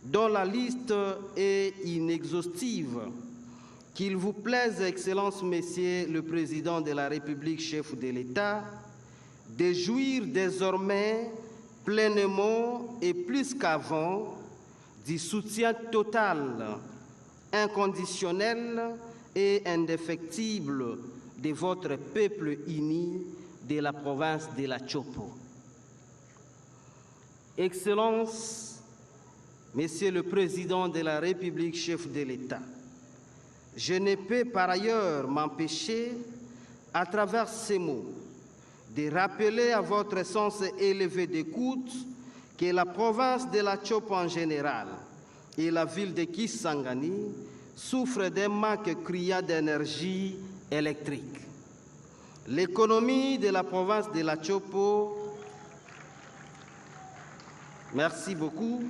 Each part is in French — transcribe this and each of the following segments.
dont la liste est inexhaustive. Qu'il vous plaise, Excellences, Messieurs le Président de la République, chef de l'État, de jouir désormais pleinement et plus qu'avant du soutien total, inconditionnel et indéfectible de votre peuple uni de la province de la Chopo. Excellences, Monsieur le Président de la République, chef de l'État, je ne peux par ailleurs m'empêcher, à travers ces mots, de rappeler à votre sens élevé d'écoute que la province de la Chopo en général et la ville de Kisangani souffrent d'un manque criant d'énergie électrique. L'économie de la province de la Chopo, merci beaucoup.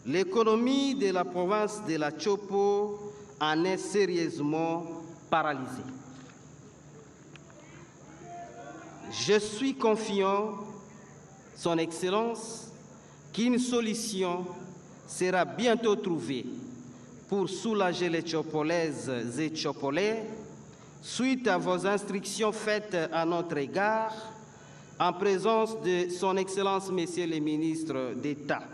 L'économie de la province de la Chopo en est sérieusement paralysée. Je suis confiant, Son Excellence, qu'une solution sera bientôt trouvée pour soulager les Chopolaises et Chopolais suite à vos instructions faites à notre égard en présence de Son Excellence, Messieurs les ministres d'État,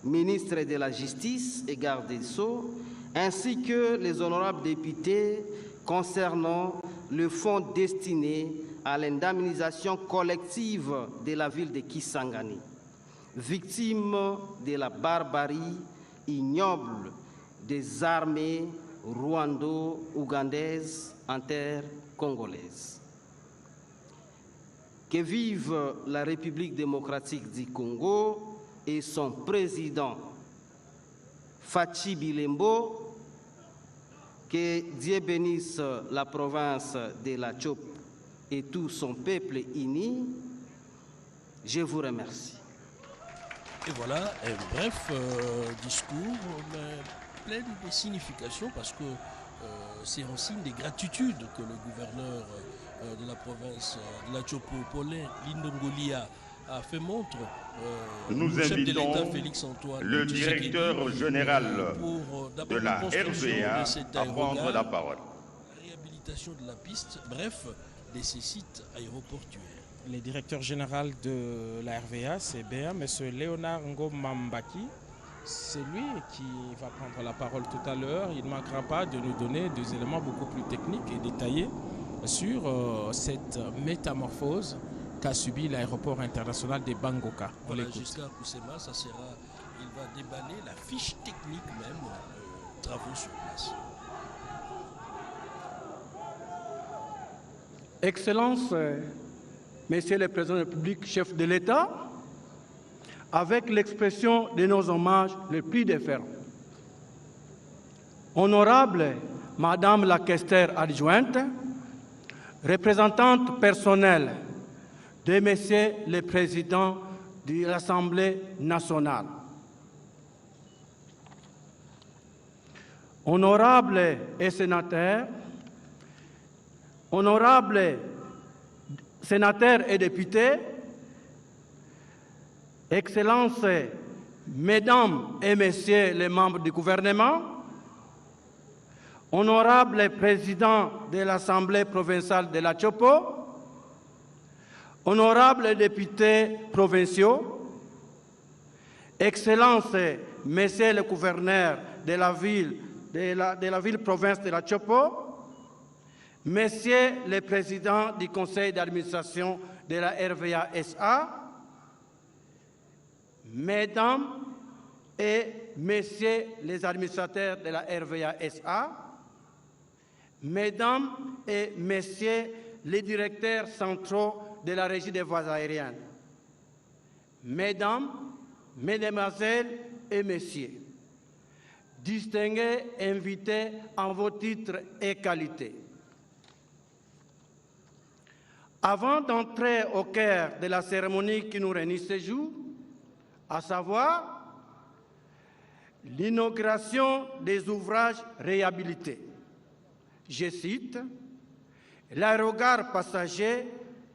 ministre de la Justice et garde des Sceaux, ainsi que les honorables députés concernant le fonds destiné à l'indemnisation collective de la ville de Kisangani, victime de la barbarie ignoble des armées rwando-ougandaises en terre congolaise. Que vive la République démocratique du Congo et son président Fachi Bilembo, que Dieu bénisse la province de la Chopo et tout son peuple uni. Je vous remercie. Et voilà un bref discours, mais plein de signification, parce que c'est un signe de gratitude que le gouverneur de la province de la Chopo, Paulin Lindongolia, a fait montre. Nous invitons le directeur général de la RVA à prendre la parole. Réhabilitation de la piste, bref, de ces sites aéroportuaires. Le directeur général de la RVA, c'est bien M. Léonard Ngomambaki. C'est lui qui va prendre la parole tout à l'heure. Il ne manquera pas de nous donner des éléments beaucoup plus techniques et détaillés sur cette métamorphose qu'a subi l'aéroport international de Bangoka. Voilà, jusqu'à Koussema, ça sera, il va déballer la fiche technique même, travaux sur place. Excellences, Messieurs les Présidents de la République, chef de l'État, avec l'expression de nos hommages les plus déférents. Honorable Madame la questeur adjointe, représentante personnelle de Messieurs les Présidents de l'Assemblée nationale, honorables et sénateurs, honorables sénateurs et députés, Excellences, Mesdames et Messieurs les membres du gouvernement, honorables présidents de l'Assemblée provinciale de la Chopo, honorables députés provinciaux, Excellences, Messieurs les gouverneurs de la ville-province de la Chopo, Messieurs les présidents du conseil d'administration de la RVA SA, Mesdames et Messieurs les administrateurs de la RVA SA, Mesdames et Messieurs les directeurs centraux de la Régie des voies aériennes, Mesdames, Mesdemoiselles et Messieurs, distingués invités en vos titres et qualités. Avant d'entrer au cœur de la cérémonie qui nous réunit ce jour, à savoir l'inauguration des ouvrages réhabilités, je cite, l'aérogare passager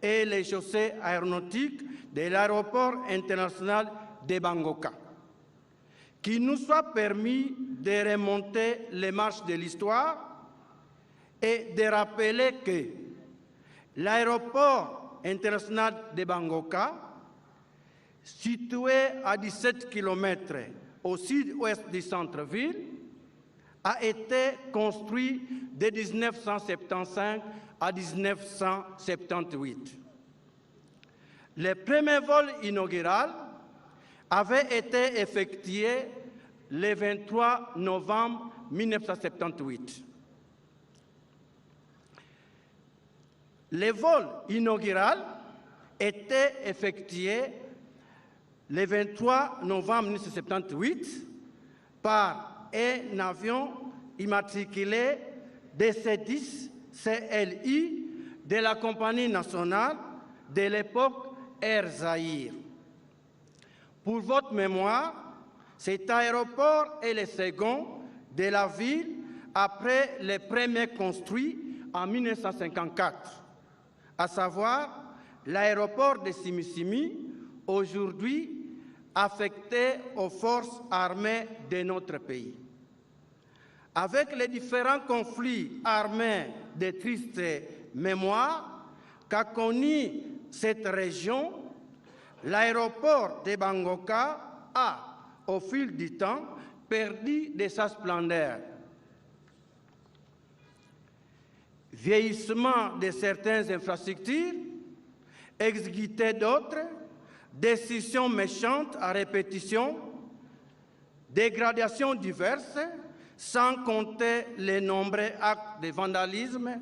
et les chaussées aéronautiques de l'aéroport international de Bangoka. Qu'il nous soit permis de remonter les marches de l'histoire et de rappeler que l'aéroport international de Bangoka, situé à 17 km au sud-ouest du centre-ville, a été construit de 1975 à 1978. Le premier vol inaugural avait été effectué le 23 novembre 1978. Le vol inaugural était effectué le 23 novembre 1978 par un avion immatriculé DC-10 CLI de la compagnie nationale de l'époque Air Zahir. Pour votre mémoire, cet aéroport est le second de la ville après le premier construit en 1954, à savoir l'aéroport de Simisimi, aujourd'hui affecté aux forces armées de notre pays. Avec les différents conflits armés de triste mémoire qu'a connu cette région, l'aéroport de Bangoka a, au fil du temps, perdu de sa splendeur. Vieillissement de certaines infrastructures, exiguïté d'autres, décisions méchantes à répétition, dégradations diverses, sans compter les nombreux actes de vandalisme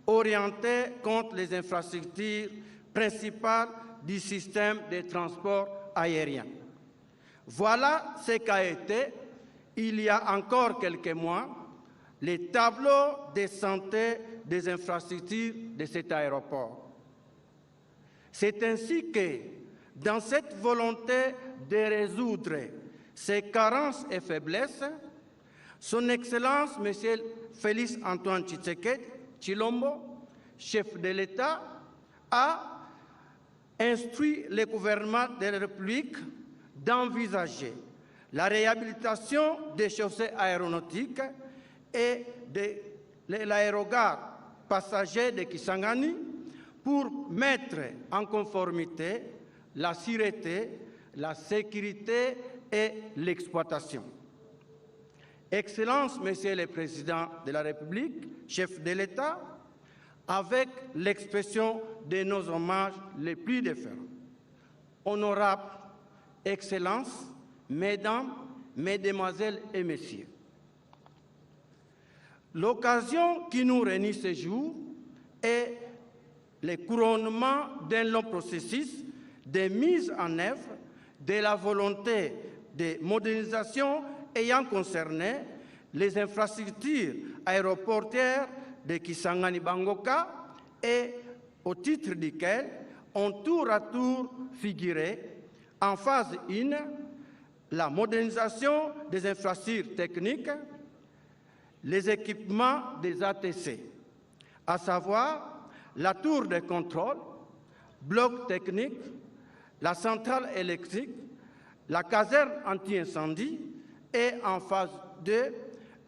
orientés contre les infrastructures principales du système de transport aérien. Voilà ce qu'a été, il y a encore quelques mois, les tableaux de santé des infrastructures de cet aéroport. C'est ainsi que, dans cette volonté de résoudre ces carences et faiblesses, Son Excellence, M. Félix Antoine Tshisekedi Tshilombo, chef de l'État, a instruit le gouvernement de la République d'envisager la réhabilitation des chaussées aéronautiques et de l'aérogare passager de Kisangani pour mettre en conformité la sûreté, la sécurité et l'exploitation. Excellence, Monsieur le Président de la République, chef de l'État, avec l'expression de nos hommages les plus déférents. Honorables Excellences, Mesdames, Mesdemoiselles et Messieurs, l'occasion qui nous réunit ce jour est le couronnement d'un long processus de mise en œuvre de la volonté de modernisation ayant concerné les infrastructures aéroportuaires de Kisangani Bangoka et au titre duquel ont tour à tour figuré en phase 1 la modernisation des infrastructures techniques, les équipements des ATC, à savoir la tour de contrôle, bloc technique, la centrale électrique, la caserne anti-incendie et en phase 2,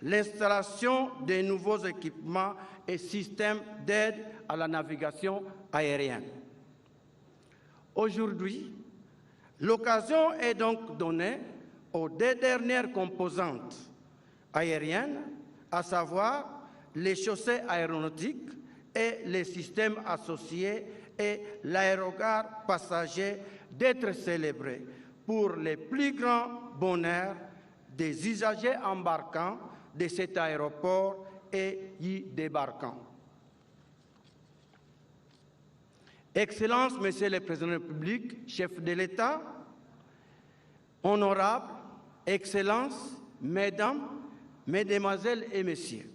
l'installation de nouveaux équipements et systèmes d'aide à la navigation aérienne. Aujourd'hui, l'occasion est donc donnée aux deux dernières composantes aériennes, à savoir les chaussées aéronautiques et les systèmes associés et l'aérogare passager, d'être célébrés pour le plus grand bonheur des usagers embarquants de cet aéroport et y débarquant. Excellences, Monsieur le Président de la République, chef de l'État, honorables, Excellences, Mesdames, Mesdemoiselles et Messieurs,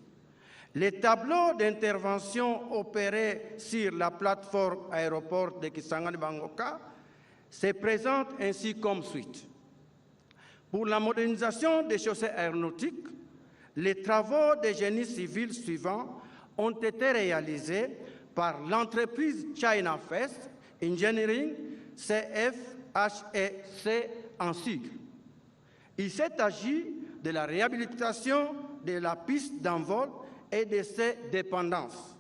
les tableaux d'intervention opérés sur la plateforme aéroport de Kisangani Bangoka se présentent ainsi comme suit. Pour la modernisation des chaussées aéronautiques, les travaux de génie civil suivants ont été réalisés par l'entreprise China First Engineering CFHEC en cycle. Il s'est agi de la réhabilitation de la piste d'envol et de ses dépendances,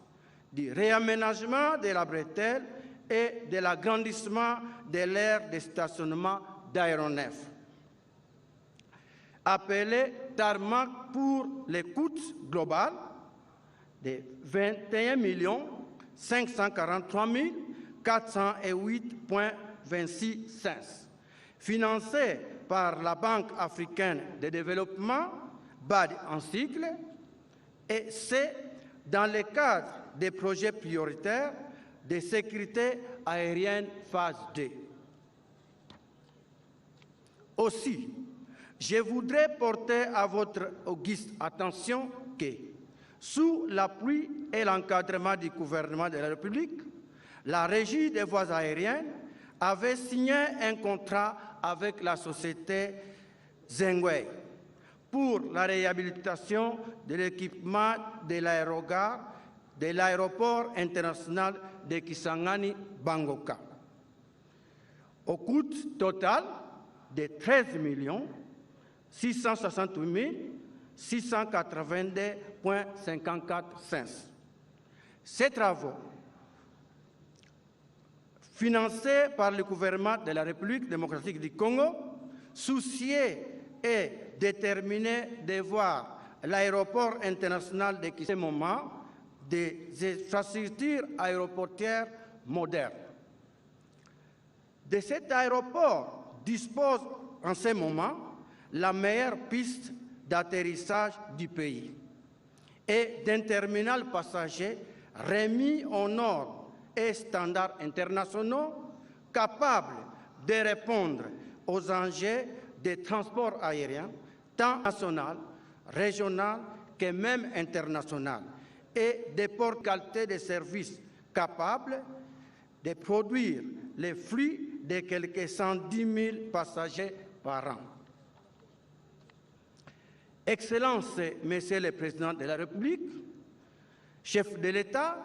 du réaménagement de la bretelle et de l'agrandissement de l'aire de stationnement d'aéronefs. Appelé tarmac pour les coûts globaux de 21 543 408,26 cents, financé par la Banque africaine de développement, BAD en cycle, et c'est dans le cadre des projets prioritaires de sécurité aérienne phase 2. Aussi, je voudrais porter à votre auguste attention que, sous l'appui et l'encadrement du gouvernement de la République, la Régie des voies aériennes avait signé un contrat avec la société Zengwei pour la réhabilitation de l'équipement de l'aérogare de l'aéroport international de Kisangani-Bangoka, au coût total de 13 668 682,54 cents. Ces travaux, financés par le gouvernement de la République démocratique du Congo, soucieux et déterminé de voir l'aéroport international de Kisangani des infrastructures aéroportuaires modernes. De cet aéroport dispose en ce moment la meilleure piste d'atterrissage du pays et d'un terminal passager remis aux normes et standards internationaux capables de répondre aux enjeux des transports aériens, tant national, régional que même international, et des ports qualité de services capables de produire les flux de quelques 110 000 passagers par an. Excellences, Monsieur le Président de la République, chef de l'État,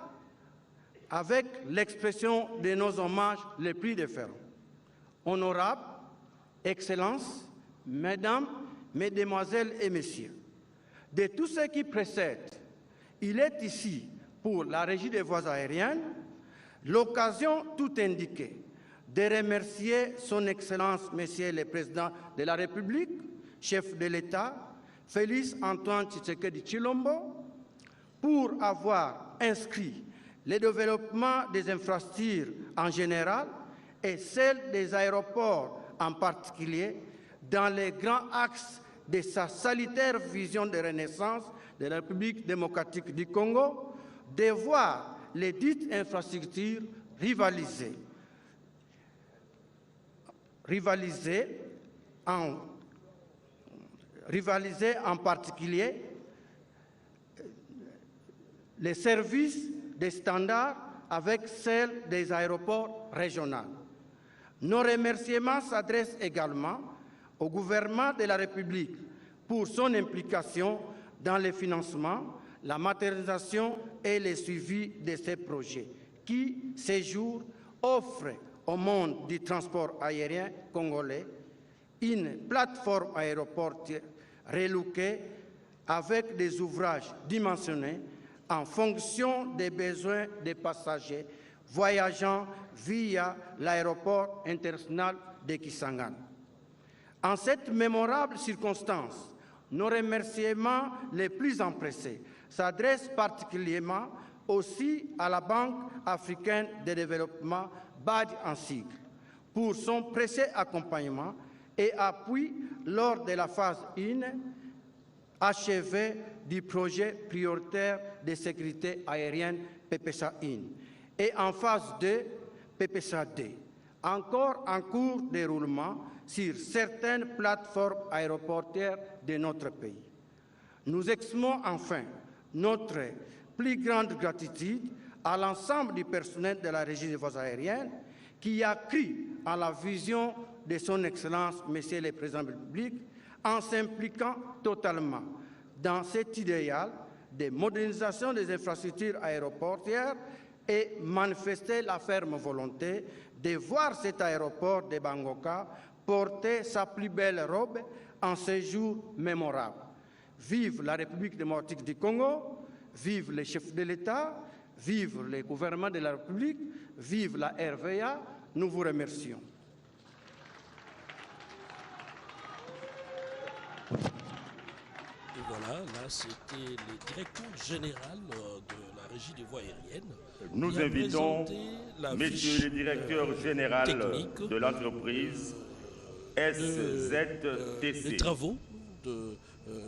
avec l'expression de nos hommages les plus déférents. Honorables, Excellences, Mesdames, Mesdemoiselles et Messieurs, de tout ce qui précède, il est ici, pour la Régie des voies aériennes, l'occasion tout indiquée de remercier Son Excellence, Monsieur le Président de la République, chef de l'État, Félix Antoine Tshisekedi Tshilombo, pour avoir inscrit le développement des infrastructures en général et celle des aéroports en particulier dans les grands axes de sa salutaire vision de renaissance de la République démocratique du Congo, de voir les dites infrastructures rivaliser en particulier les services des standards avec celles des aéroports régionaux. Nos remerciements s'adressent également au gouvernement de la République pour son implication dans le financement, la matérialisation et le suivi de ces projets qui, ces jours, offrent au monde du transport aérien congolais une plateforme aéroportuaire relookée avec des ouvrages dimensionnés en fonction des besoins des passagers voyageant via l'aéroport international de Kisangani. En cette mémorable circonstance, nos remerciements les plus empressés s'adressent particulièrement aussi à la Banque africaine de développement, BAD en cycle, pour son précieux accompagnement et appui lors de la phase 1 achevée du projet prioritaire de sécurité aérienne PPSA-1 et en phase 2 PPSA-2, encore en cours de déroulement sur certaines plateformes aéroportuaires de notre pays. Nous exprimons enfin notre plus grande gratitude à l'ensemble du personnel de la Régie des voies aériennes qui a cru en la vision de son Excellence, Monsieur le Président de la République, en s'impliquant totalement dans cet idéal de modernisation des infrastructures aéroportuaires et manifester la ferme volonté de voir cet aéroport de Bangoka porter sa plus belle robe en ces jours mémorables. Vive la République démocratique du Congo, vive les chefs de l'État, vive le gouvernement de la République, vive la RVA, nous vous remercions. Et voilà, là c'était le directeur général de la Régie des voies aériennes. Nous invitons messieurs les directeurs généraux de l'entreprise SZTC. Les travaux de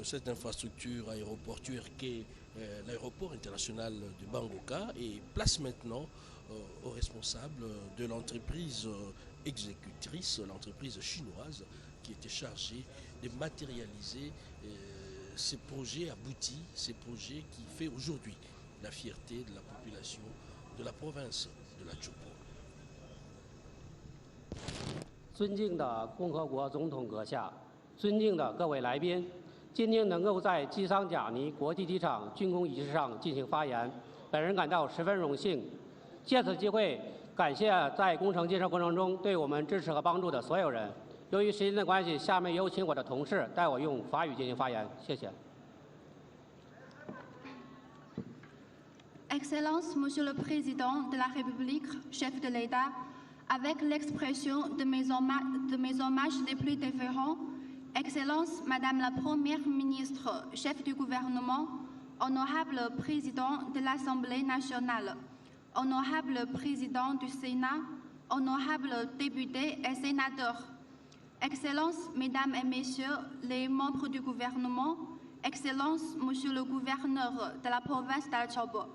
cette infrastructure aéroportuaire qu'est l'aéroport international de Bangoka et place maintenant aux responsables de l'entreprise exécutrice, l'entreprise chinoise qui était chargée de matérialiser ces projets aboutis, ces projets qui fait aujourd'hui la fierté de la population de la province de la Chopo. 尊敬的共和国总统阁下，尊敬的各位来宾，今天能够在基桑贾尼国际机场竣工仪式上进行发言，本人感到十分荣幸。借此机会，感谢在工程建设过程中对我们支持和帮助的所有人。由于时间的关系，下面有请我的同事代我用法语进行发言，谢谢。 Excellence, Monsieur le Président de la République, chef de l'État, avec l'expression de mes hommages les plus déférents, Excellence, Madame la Première ministre, chef du gouvernement, honorable Président de l'Assemblée nationale, honorable Président du Sénat, honorable députés et sénateurs, Excellence, Mesdames et Messieurs les membres du gouvernement, Excellence, Monsieur le gouverneur de la province d'Al-Chobo,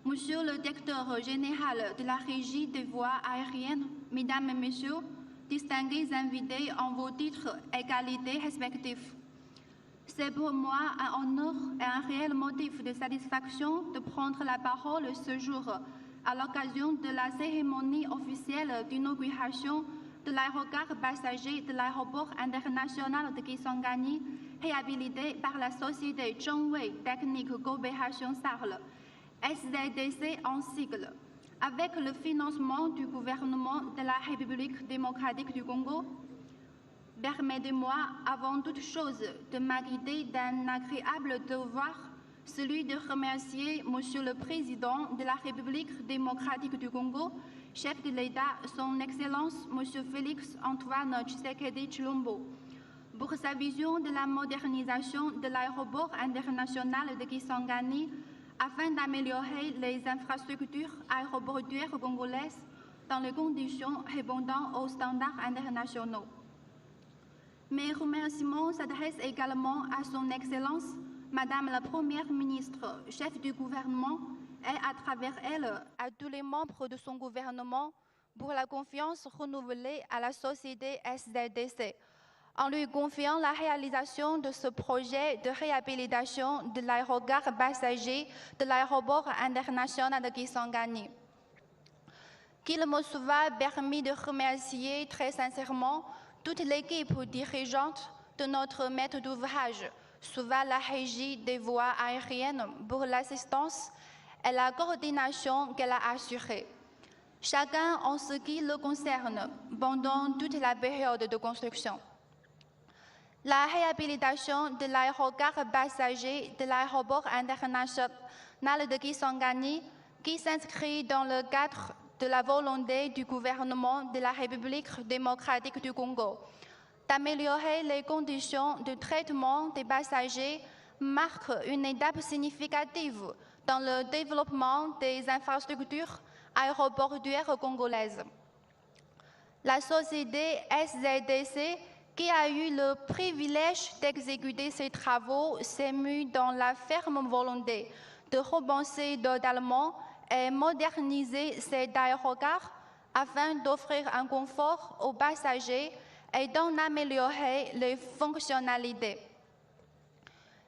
Monsieur le directeur général de la Régie des voies aériennes, Mesdames et Messieurs, distingués invités en vos titres et qualités respectifs. C'est pour moi un honneur et un réel motif de satisfaction de prendre la parole ce jour à l'occasion de la cérémonie officielle d'inauguration de l'aérogare passager de l'aéroport international de Kisangani, réhabilité par la société Zhongwei Technique Coopération Sarl, SZTC en sigle, avec le financement du gouvernement de la République démocratique du Congo. Permettez-moi, avant toute chose, de m'acquitter d'un agréable devoir, celui de remercier Monsieur le Président de la République démocratique du Congo, chef de l'État, Son Excellence Monsieur Félix Antoine Tshisekedi Tshilombo, pour sa vision de la modernisation de l'aéroport international de Kisangani afin d'améliorer les infrastructures aéroportuaires congolaises dans les conditions répondant aux standards internationaux. Mes remerciements s'adressent également à Son Excellence, Madame la Première ministre, chef du gouvernement, et à travers elle, à tous les membres de son gouvernement pour la confiance renouvelée à la société SZTC, en lui confiant la réalisation de ce projet de réhabilitation de l'aérogare passager de l'aéroport international de Kisangani. Qu'il me soit permis de remercier très sincèrement toute l'équipe dirigeante de notre maître d'ouvrage, souvent la Régie des voies aériennes, pour l'assistance et la coordination qu'elle a assurée. Chacun en ce qui le concerne pendant toute la période de construction. La réhabilitation de l'aérogare passager de l'aéroport international de Kisangani, qui s'inscrit dans le cadre de la volonté du gouvernement de la République démocratique du Congo d'améliorer les conditions de traitement des passagers, marque une étape significative dans le développement des infrastructures aéroportuaires congolaises. La société SZTC, qui a eu le privilège d'exécuter ces travaux, s'est mue dans la ferme volonté de repenser totalement et moderniser cet aérogare afin d'offrir un confort aux passagers et d'en améliorer les fonctionnalités.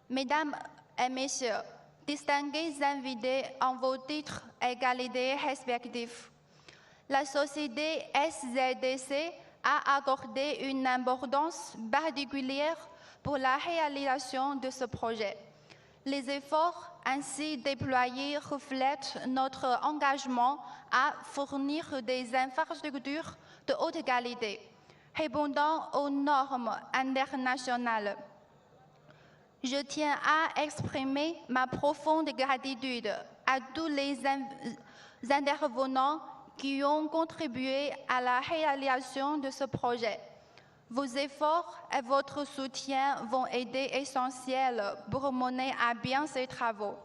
Mesdames et Messieurs, distingués invités en vos titres et qualités respectifs, la société SZTC a accordé une importance particulière pour la réalisation de ce projet. Les efforts ainsi déployés reflètent notre engagement à fournir des infrastructures de haute qualité, répondant aux normes internationales. Je tiens à exprimer ma profonde gratitude à tous les intervenants qui ont contribué à la réalisation de ce projet. Vos efforts et votre soutien vont aider essentiels pour mener à bien ces travaux.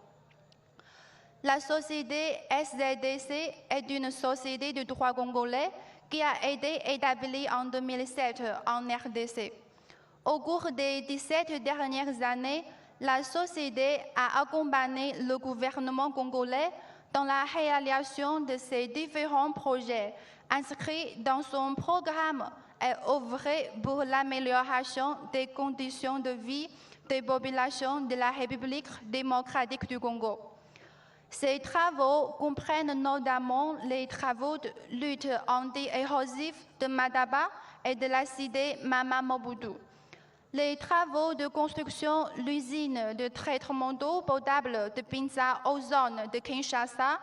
La société SZDC est une société de droit congolais qui a été établie en 2007 en RDC. Au cours des 17 dernières années, la société a accompagné le gouvernement congolais dans la réalisation de ces différents projets inscrits dans son programme et œuvré pour l'amélioration des conditions de vie des populations de la République démocratique du Congo. Ces travaux comprennent notamment les travaux de lutte anti-érosive de Madaba et de la cité Mama Mobutu, les travaux de construction de l'usine de traitement d'eau potable de Pinza Ozone de Kinshasa,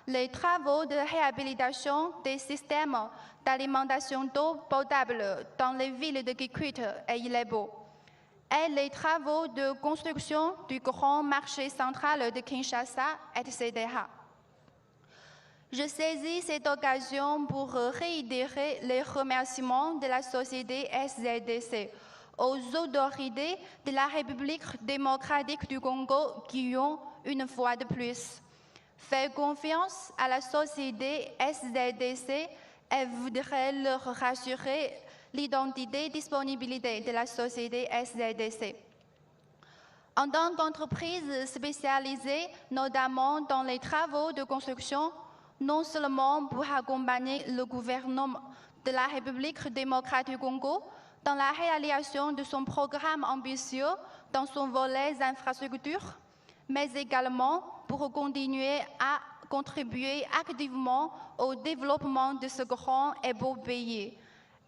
les travaux de réhabilitation des systèmes d'alimentation d'eau potable dans les villes de Kikwit et Ilebo, et les travaux de construction du grand marché central de Kinshasa, etc. Je saisis cette occasion pour réitérer les remerciements de la société SZDC aux autorités de la République démocratique du Congo qui ont, une fois de plus, fait confiance à la société SZDC et voudraient leur rassurer l'identité et disponibilité de la société SZDC. En tant qu'entreprise spécialisée, notamment dans les travaux de construction, non seulement pour accompagner le gouvernement de la République démocratique du Congo dans la réalisation de son programme ambitieux dans son volet infrastructures, mais également pour continuer à contribuer activement au développement de ce grand et beau pays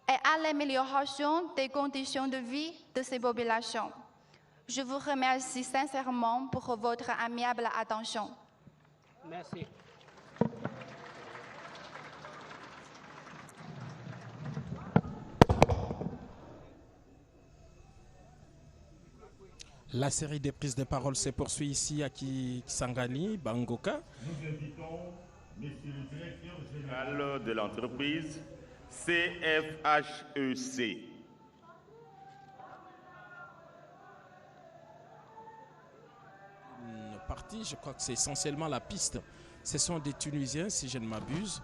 et à l'amélioration des conditions de vie de ses populations. Je vous remercie sincèrement pour votre aimable attention. Merci. La série des prises de parole se poursuit ici à Kisangani, Bangoka. Nous invitons Monsieur le directeur général de l'entreprise CFHEC. Une partie, je crois que c'est essentiellement la piste. Ce sont des Tunisiens, si je ne m'abuse.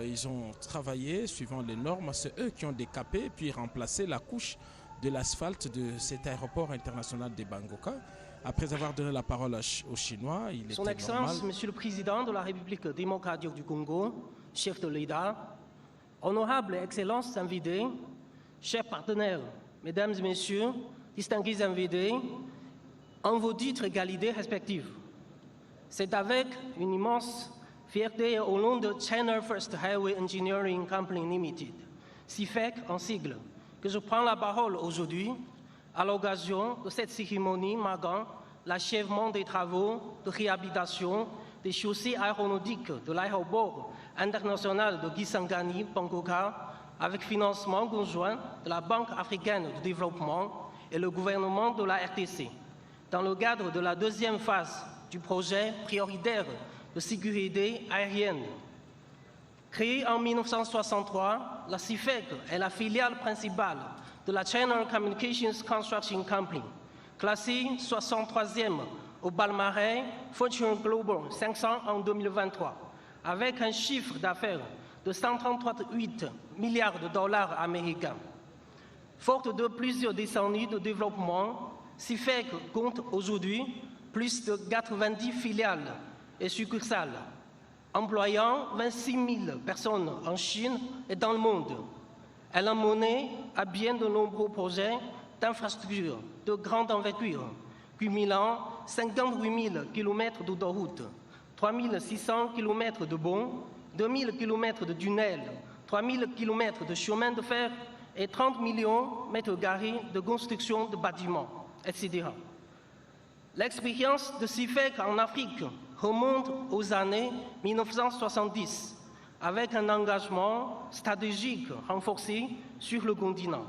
Ils ont travaillé suivant les normes. C'est eux qui ont décapé puis remplacé la couche de l'asphalte de cet aéroport international de Bangoka. Après avoir donné la parole aux Chinois, il était Son Excellence, normal... Monsieur le Président de la République démocratique du Congo, chef de l'État, honorables Excellences invités, chers partenaires, Mesdames et Messieurs, distingués invités, en vos titres et qualités respectives. C'est avec une immense fierté au nom de China First Highway Engineering Company Limited, CIFEC en sigle, que je prends la parole aujourd'hui à l'occasion de cette cérémonie marquant l'achèvement des travaux de réhabilitation des chaussées aéronautiques de l'aéroport international de Kisangani, Bangoka, avec financement conjoint de la Banque africaine de développement et le gouvernement de la RDC, dans le cadre de la deuxième phase du projet prioritaire de sécurité aérienne. Créée en 1963, la CIFEC est la filiale principale de la China Communications Construction Company, classée 63e au palmarès Fortune Global 500 en 2023, avec un chiffre d'affaires de 138 milliards de dollars américains. Forte de plusieurs décennies de développement, CIFEC compte aujourd'hui plus de 90 filiales et succursales, employant 26 000 personnes en Chine et dans le monde. Elle a mené à bien de nombreux projets d'infrastructures de grande envergure, cumulant 58 000 km d'autoroutes, 3 600 km de ponts, 2 000 km de tunnels, 3 000 km de chemins de fer et 30 millions de mètres carrés de construction de bâtiments, etc. L'expérience de CIFEC en Afrique remonte aux années 1970, avec un engagement stratégique renforcé sur le continent.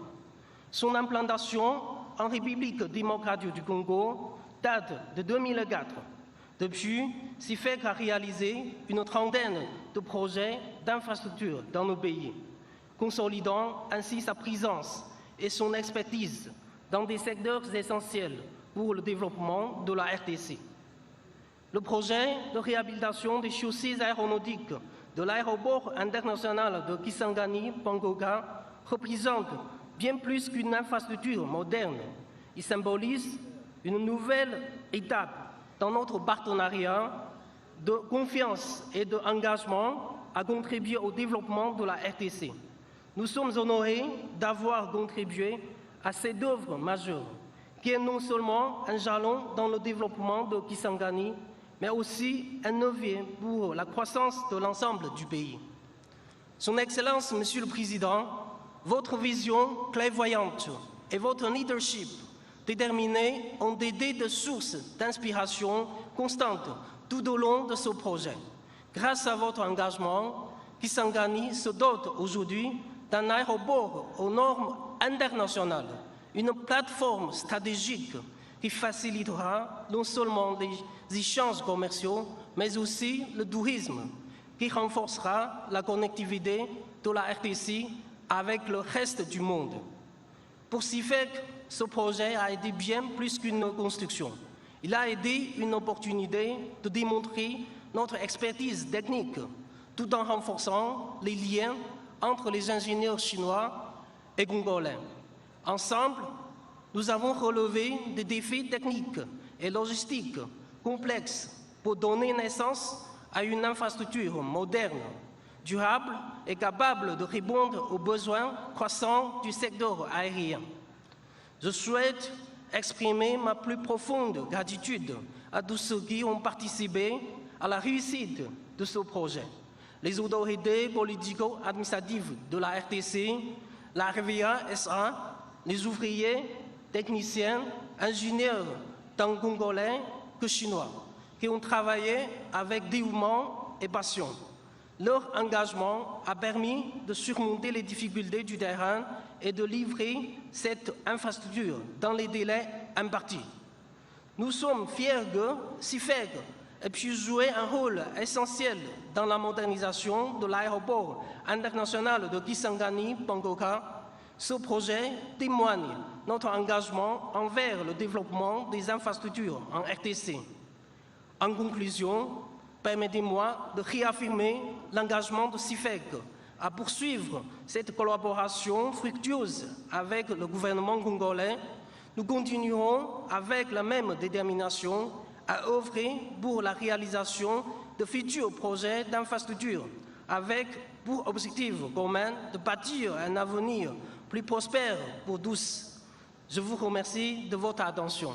Son implantation en République démocratique du Congo date de 2004. Depuis, CIFEC a réalisé une trentaine de projets d'infrastructures dans nos pays, consolidant ainsi sa présence et son expertise dans des secteurs essentiels pour le développement de la RDC. Le projet de réhabilitation des chaussées aéronautiques de l'aéroport international de Kisangani-Pangoka représente bien plus qu'une infrastructure moderne. Il symbolise une nouvelle étape dans notre partenariat de confiance et d'engagement à contribuer au développement de la RDC. Nous sommes honorés d'avoir contribué à cette œuvre majeure, qui est non seulement un jalon dans le développement de Kisangani, mais aussi un levier pour la croissance de l'ensemble du pays. Son Excellence, Monsieur le Président, votre vision clairvoyante et votre leadership déterminé ont été des sources d'inspiration constante tout au long de ce projet. Grâce à votre engagement, Kisangani se dote aujourd'hui d'un aéroport aux normes internationales, une plateforme stratégique qui facilitera non seulement les échanges commerciaux, mais aussi le tourisme, qui renforcera la connectivité de la RDC avec le reste du monde. Pour CIFEC, ce projet a été bien plus qu'une construction. Il a été une opportunité de démontrer notre expertise technique, tout en renforçant les liens entre les ingénieurs chinois et congolais. Ensemble, nous avons relevé des défis techniques et logistiques complexes pour donner naissance à une infrastructure moderne, durable et capable de répondre aux besoins croissants du secteur aérien. Je souhaite exprimer ma plus profonde gratitude à tous ceux qui ont participé à la réussite de ce projet. Les autorités politico-administratives de la RDC, la RVA SA, les ouvriers, techniciens, ingénieurs, tant congolais que chinois, qui ont travaillé avec dévouement et passion. Leur engagement a permis de surmonter les difficultés du terrain et de livrer cette infrastructure dans les délais impartis. Nous sommes fiers que CIFEC ait pu jouer un rôle essentiel dans la modernisation de l'aéroport international de Kisangani-Pangoka. Ce projet témoigne notre engagement envers le développement des infrastructures en RDC. En conclusion, permettez-moi de réaffirmer l'engagement de CIFEC à poursuivre cette collaboration fructueuse avec le gouvernement congolais. Nous continuerons avec la même détermination à œuvrer pour la réalisation de futurs projets d'infrastructure avec pour objectif commun de bâtir un avenir plus prospère pour tous. Je vous remercie de votre attention.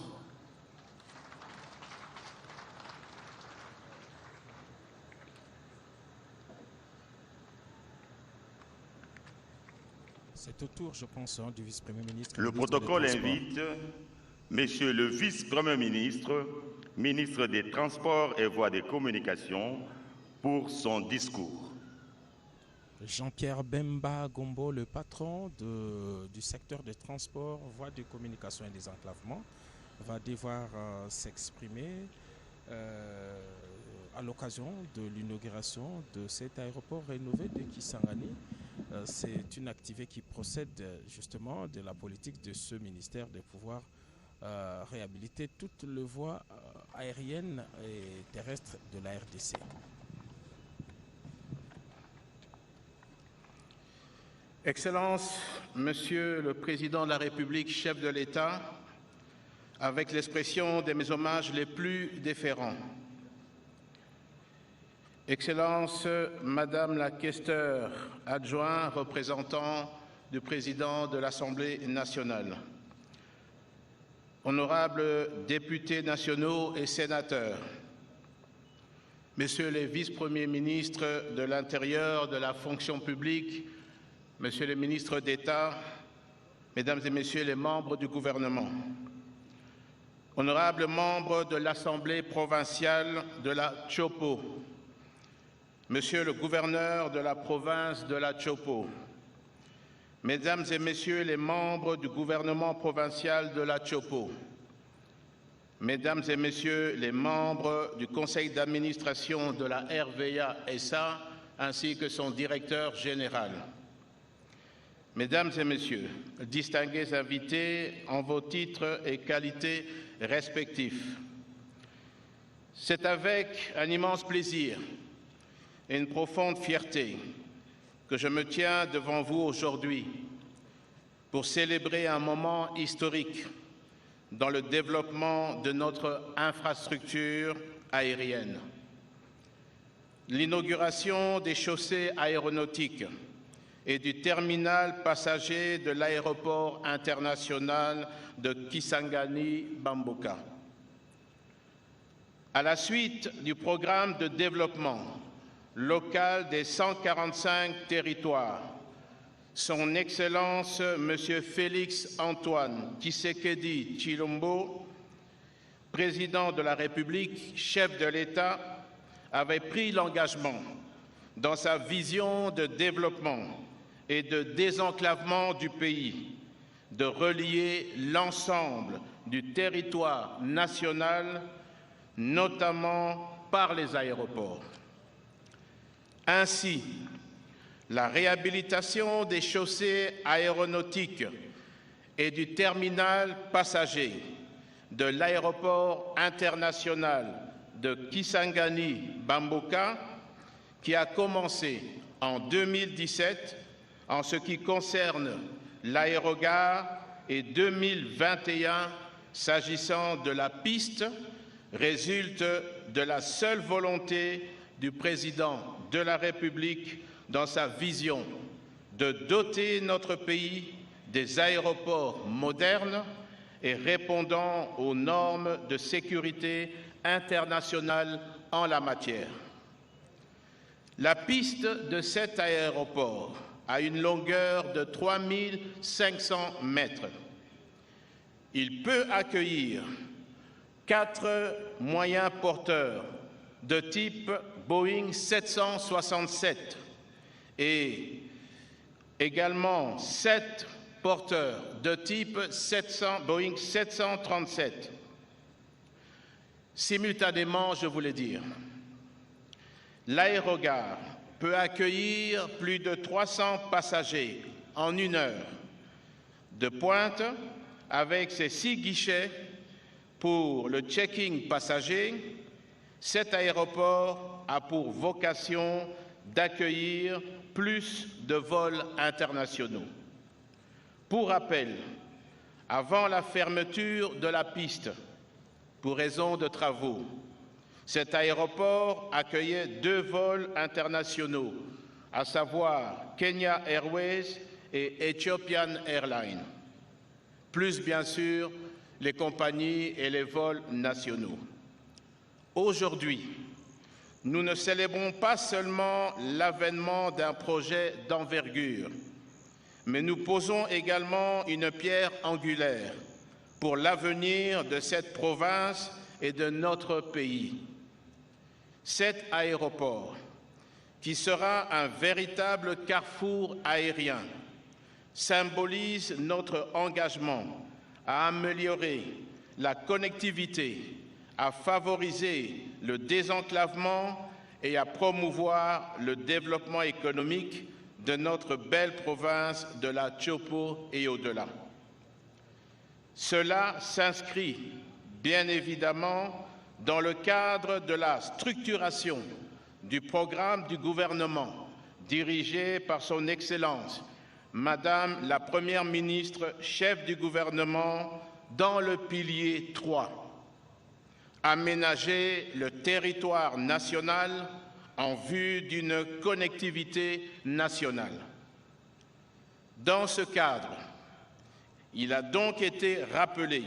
C'est au tour, je pense, du vice-premier ministre. Le protocole invite Monsieur le vice-premier ministre, ministre des Transports et Voies de Communication, pour son discours. Jean-Pierre Bemba Gombo, le patron du secteur des transports, voies de communication et des enclavements, va devoir s'exprimer à l'occasion de l'inauguration de cet aéroport rénové de Kisangani. C'est une activité qui procède justement de la politique de ce ministère de pouvoir réhabiliter toutes les voies aériennes et terrestres de la RDC. Excellences, Monsieur le Président de la République, chef de l'État, avec l'expression de mes hommages les plus déférents. Excellences, Madame la questeur adjoint, représentant du Président de l'Assemblée nationale. Honorables députés nationaux et sénateurs, Messieurs les vice-premiers ministres de l'Intérieur, de la fonction publique, Monsieur le ministre d'État, Mesdames et Messieurs les membres du gouvernement, honorables membres de l'Assemblée provinciale de la Chopo, Monsieur le gouverneur de la province de la Chopo, Mesdames et Messieurs les membres du gouvernement provincial de la Chopo, Mesdames et Messieurs les membres du conseil d'administration de la RVA SA ainsi que son directeur général, Mesdames et Messieurs, distingués invités en vos titres et qualités respectifs, c'est avec un immense plaisir et une profonde fierté que je me tiens devant vous aujourd'hui pour célébrer un moment historique dans le développement de notre infrastructure aérienne. L'inauguration des chaussées aéronautiques et du terminal passager de l'aéroport international de Kisangani-Bamboka. À la suite du programme de développement local des 145 territoires, Son Excellence M. Félix Antoine Tshisekedi Tshilombo, président de la République, chef de l'État, avait pris l'engagement dans sa vision de développement et de désenclavement du pays de relier l'ensemble du territoire national, notamment par les aéroports. Ainsi, la réhabilitation des chaussées aéronautiques et du terminal passager de l'aéroport international de Kisangani-Bamboka, qui a commencé en 2017 en ce qui concerne l'aérogare et 2021 s'agissant de la piste, résulte de la seule volonté du président de la République dans sa vision de doter notre pays des aéroports modernes et répondant aux normes de sécurité internationale en la matière. La piste de cet aéroport a une longueur de 3500 mètres. Il peut accueillir 4 moyens porteurs de type Boeing 767 et également 7 porteurs de type Boeing 737. Simultanément, je voulais dire, l'aérogare peut accueillir plus de 300 passagers en 1 heure de pointe avec ses 6 guichets pour le check-in passager. Cet aéroport a pour vocation d'accueillir plus de vols internationaux. Pour rappel, avant la fermeture de la piste, pour raison de travaux, cet aéroport accueillait 2 vols internationaux, à savoir Kenya Airways et Ethiopian Airlines, plus bien sûr les compagnies et les vols nationaux. Aujourd'hui, nous ne célébrons pas seulement l'avènement d'un projet d'envergure, mais nous posons également une pierre angulaire pour l'avenir de cette province et de notre pays. Cet aéroport, qui sera un véritable carrefour aérien, symbolise notre engagement à améliorer la connectivité, à favoriser le désenclavement et à promouvoir le développement économique de notre belle province de la Chopo et au-delà. Cela s'inscrit bien évidemment dans le cadre de la structuration du programme du gouvernement dirigé par son Excellence, Madame la Première ministre, chef du gouvernement, dans le pilier 3. Aménager le territoire national en vue d'une connectivité nationale. Dans ce cadre, il a donc été rappelé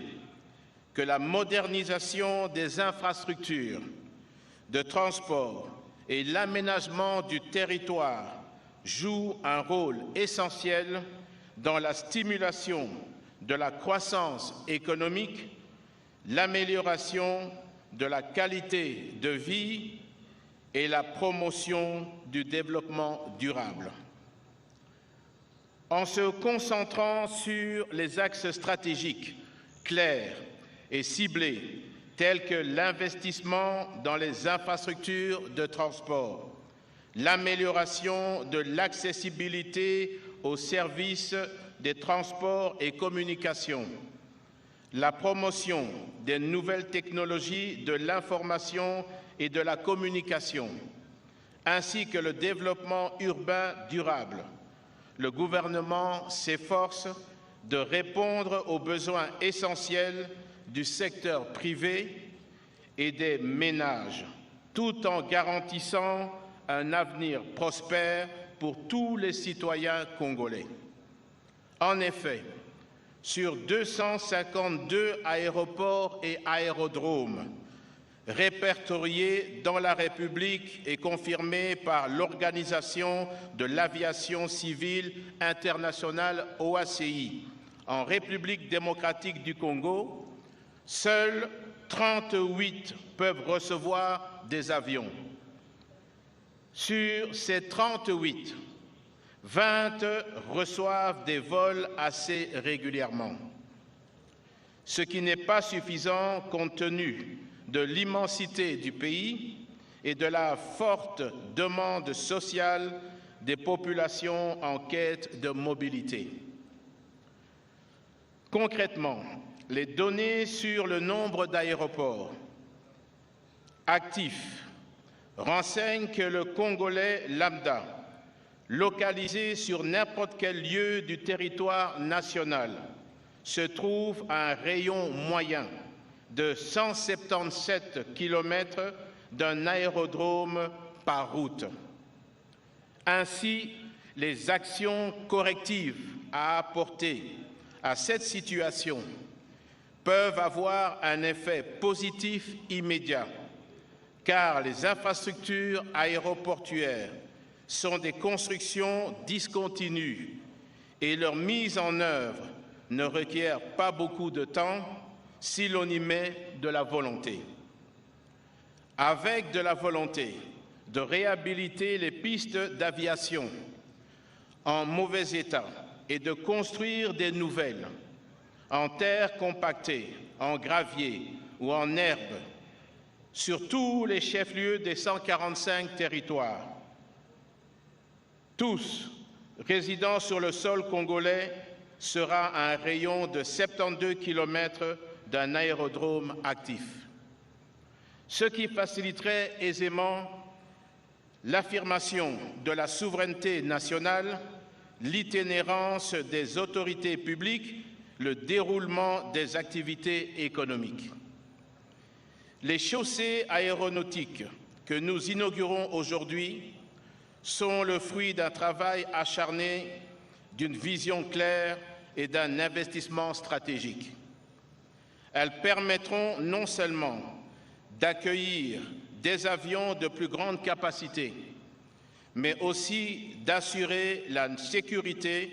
que la modernisation des infrastructures de transport et l'aménagement du territoire jouent un rôle essentiel dans la stimulation de la croissance économique, l'amélioration de la qualité de vie et la promotion du développement durable. En se concentrant sur les axes stratégiques clairs et ciblés, tels que l'investissement dans les infrastructures de transport, l'amélioration de l'accessibilité aux services des transports et communications, la promotion des nouvelles technologies de l'information et de la communication, ainsi que le développement urbain durable, le gouvernement s'efforce de répondre aux besoins essentiels du secteur privé et des ménages, tout en garantissant un avenir prospère pour tous les citoyens congolais. En effet, sur 252 aéroports et aérodromes répertoriés dans la République et confirmés par l'Organisation de l'aviation civile internationale OACI en République démocratique du Congo, seuls 38 peuvent recevoir des avions. Sur ces 38, 20 reçoivent des vols assez régulièrement, ce qui n'est pas suffisant compte tenu de l'immensité du pays et de la forte demande sociale des populations en quête de mobilité. Concrètement, les données sur le nombre d'aéroports actifs renseignent que le Congolais lambda, localisé sur n'importe quel lieu du territoire national, se trouve à un rayon moyen de 177 km d'un aérodrome par route. Ainsi, les actions correctives à apporter à cette situation peuvent avoir un effet positif immédiat, car les infrastructures aéroportuaires sont des constructions discontinues et leur mise en œuvre ne requiert pas beaucoup de temps si l'on y met de la volonté. Avec de la volonté de réhabiliter les pistes d'aviation en mauvais état et de construire des nouvelles en terre compactée, en gravier ou en herbe sur tous les chefs-lieux des 145 territoires, tous résidant sur le sol congolais sera à un rayon de 72 km d'un aérodrome actif, ce qui faciliterait aisément l'affirmation de la souveraineté nationale, l'itinérance des autorités publiques, le déroulement des activités économiques. Les chaussées aéronautiques que nous inaugurons aujourd'hui sont le fruit d'un travail acharné, d'une vision claire et d'un investissement stratégique. Elles permettront non seulement d'accueillir des avions de plus grande capacité, mais aussi d'assurer la sécurité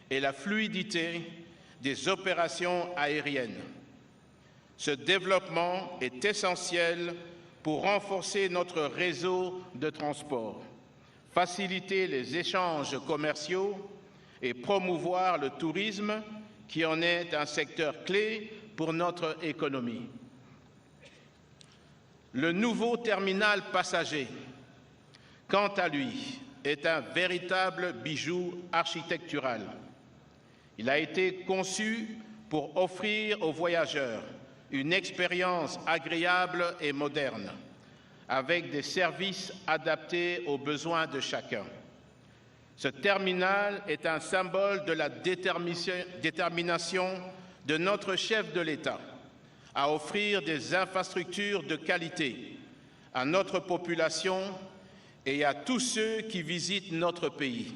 et la fluidité des opérations aériennes. Ce développement est essentiel pour renforcer notre réseau de transport, faciliter les échanges commerciaux et promouvoir le tourisme qui en est un secteur clé pour notre économie. Le nouveau terminal passager, quant à lui, est un véritable bijou architectural. Il a été conçu pour offrir aux voyageurs une expérience agréable et moderne, avec des services adaptés aux besoins de chacun. Ce terminal est un symbole de la détermination de notre chef de l'État à offrir des infrastructures de qualité à notre population et à tous ceux qui visitent notre pays.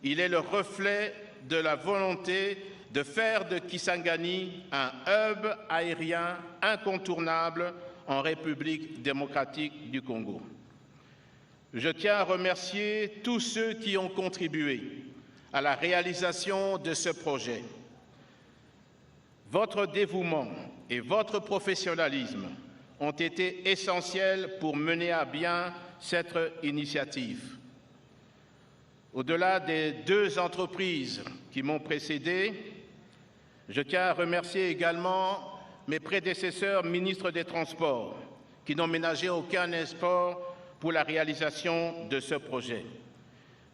Il est le reflet de la volonté de faire de Kisangani un hub aérien incontournable en République démocratique du Congo. Je tiens à remercier tous ceux qui ont contribué à la réalisation de ce projet. Votre dévouement et votre professionnalisme ont été essentiels pour mener à bien cette initiative. Au-delà des 2 entreprises qui m'ont précédé, je tiens à remercier également mes prédécesseurs ministres des Transports qui n'ont ménagé aucun effort pour la réalisation de ce projet.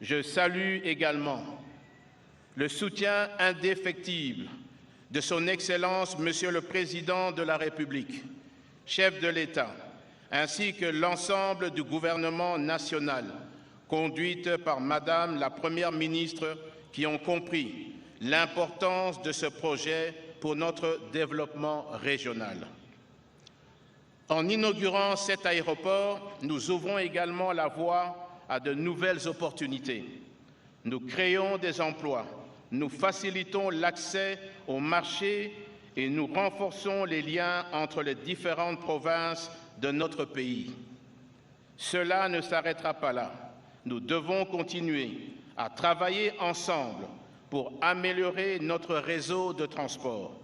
Je salue également le soutien indéfectible de son Excellence, Monsieur le Président de la République, chef de l'État, ainsi que l'ensemble du gouvernement national, conduite par Madame la Première ministre, qui ont compris l'importance de ce projet pour notre développement régional. En inaugurant cet aéroport, nous ouvrons également la voie à de nouvelles opportunités. Nous créons des emplois, nous facilitons l'accès au marché et nous renforçons les liens entre les différentes provinces de notre pays. Cela ne s'arrêtera pas là. Nous devons continuer à travailler ensemble pour améliorer notre réseau de transport,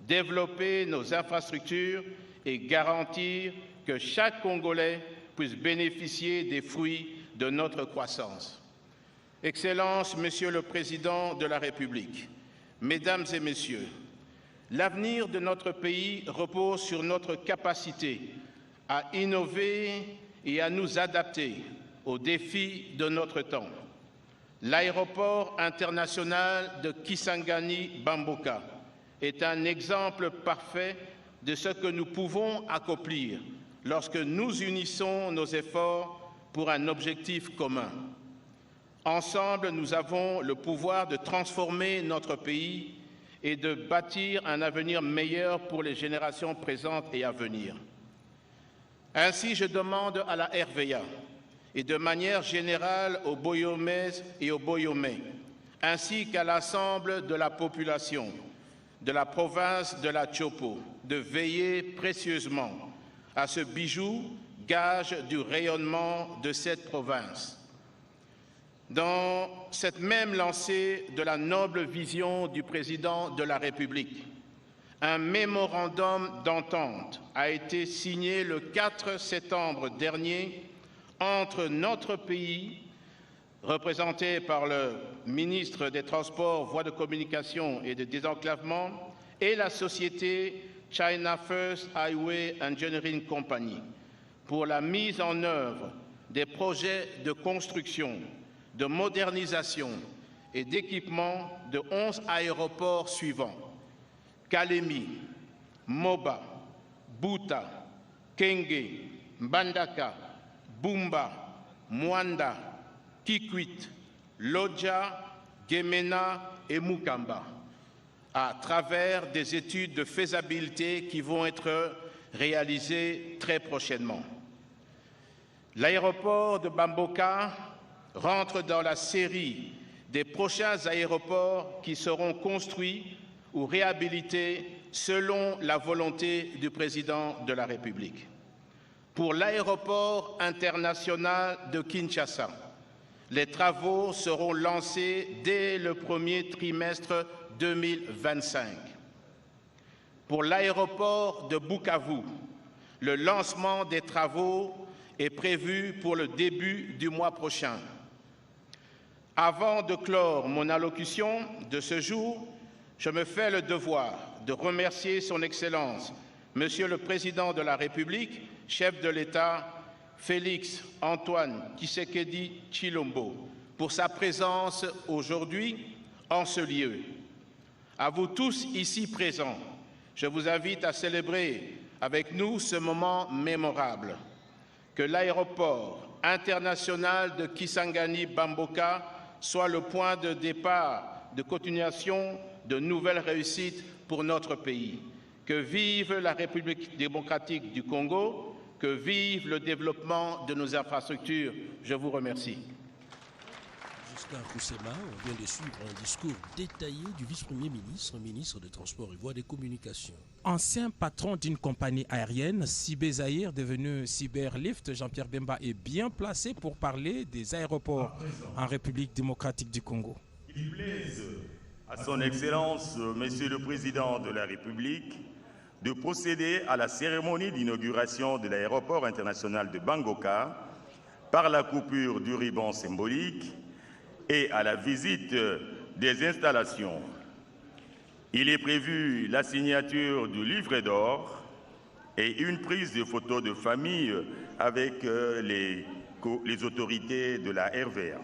développer nos infrastructures et garantir que chaque Congolais puisse bénéficier des fruits de notre croissance. Excellences, Monsieur le Président de la République, Mesdames et Messieurs, l'avenir de notre pays repose sur notre capacité à innover et à nous adapter aux défis de notre temps. L'aéroport international de Kisangani-Bamboka est un exemple parfait de ce que nous pouvons accomplir lorsque nous unissons nos efforts pour un objectif commun. Ensemble, nous avons le pouvoir de transformer notre pays et de bâtir un avenir meilleur pour les générations présentes et à venir. Ainsi, je demande à la RVA et de manière générale aux Boyomaises et aux Boyomais, ainsi qu'à l'ensemble de la population de la province de la Tchopo, de veiller précieusement à ce bijou, gage du rayonnement de cette province. Dans cette même lancée de la noble vision du président de la République, un mémorandum d'entente a été signé le 4 septembre dernier entre notre pays, représenté par le ministre des Transports, Voies de communication et de désenclavement, et la société China First Highway Engineering Company, pour la mise en œuvre des projets de construction, de modernisation et d'équipement de 11 aéroports suivants: Kalemi, Moba, Buta, Kenge, Mbandaka, Bumba, Mwanda, Kikwit, Lodja, Gemena et Mukamba, à travers des études de faisabilité qui vont être réalisées très prochainement. L'aéroport de Bamboka rentre dans la série des prochains aéroports qui seront construits ou réhabilités selon la volonté du président de la République. Pour l'aéroport international de Kinshasa, les travaux seront lancés dès le premier trimestre 2025. Pour l'aéroport de Bukavu, le lancement des travaux est prévu pour le début du mois prochain. Avant de clore mon allocution de ce jour, je me fais le devoir de remercier Son Excellence, Monsieur le Président de la République, chef de l'État, Félix Antoine Tshisekedi Tshilombo, pour sa présence aujourd'hui en ce lieu. À vous tous ici présents, je vous invite à célébrer avec nous ce moment mémorable. Que l'aéroport international de Kisangani-Bamboka soit le point de départ de continuation de nouvelles réussites pour notre pays. Que vive la République démocratique du Congo, que vive le développement de nos infrastructures. Je vous remercie. Jusqu'à Koussema, on vient de suivre un discours détaillé du vice-premier ministre, ministre des Transports et Voies des Communications. Ancien patron d'une compagnie aérienne, Sibé Zahir, devenu Cyberlift, Jean-Pierre Bemba est bien placé pour parler des aéroports en République démocratique du Congo. Il plaise à son Excellence, Monsieur le Président de la République, de procéder à la cérémonie d'inauguration de l'aéroport international de Bangoka par la coupure du ruban symbolique et à la visite des installations. Il est prévu la signature du livret d'or et une prise de photos de famille avec les autorités de la RVA.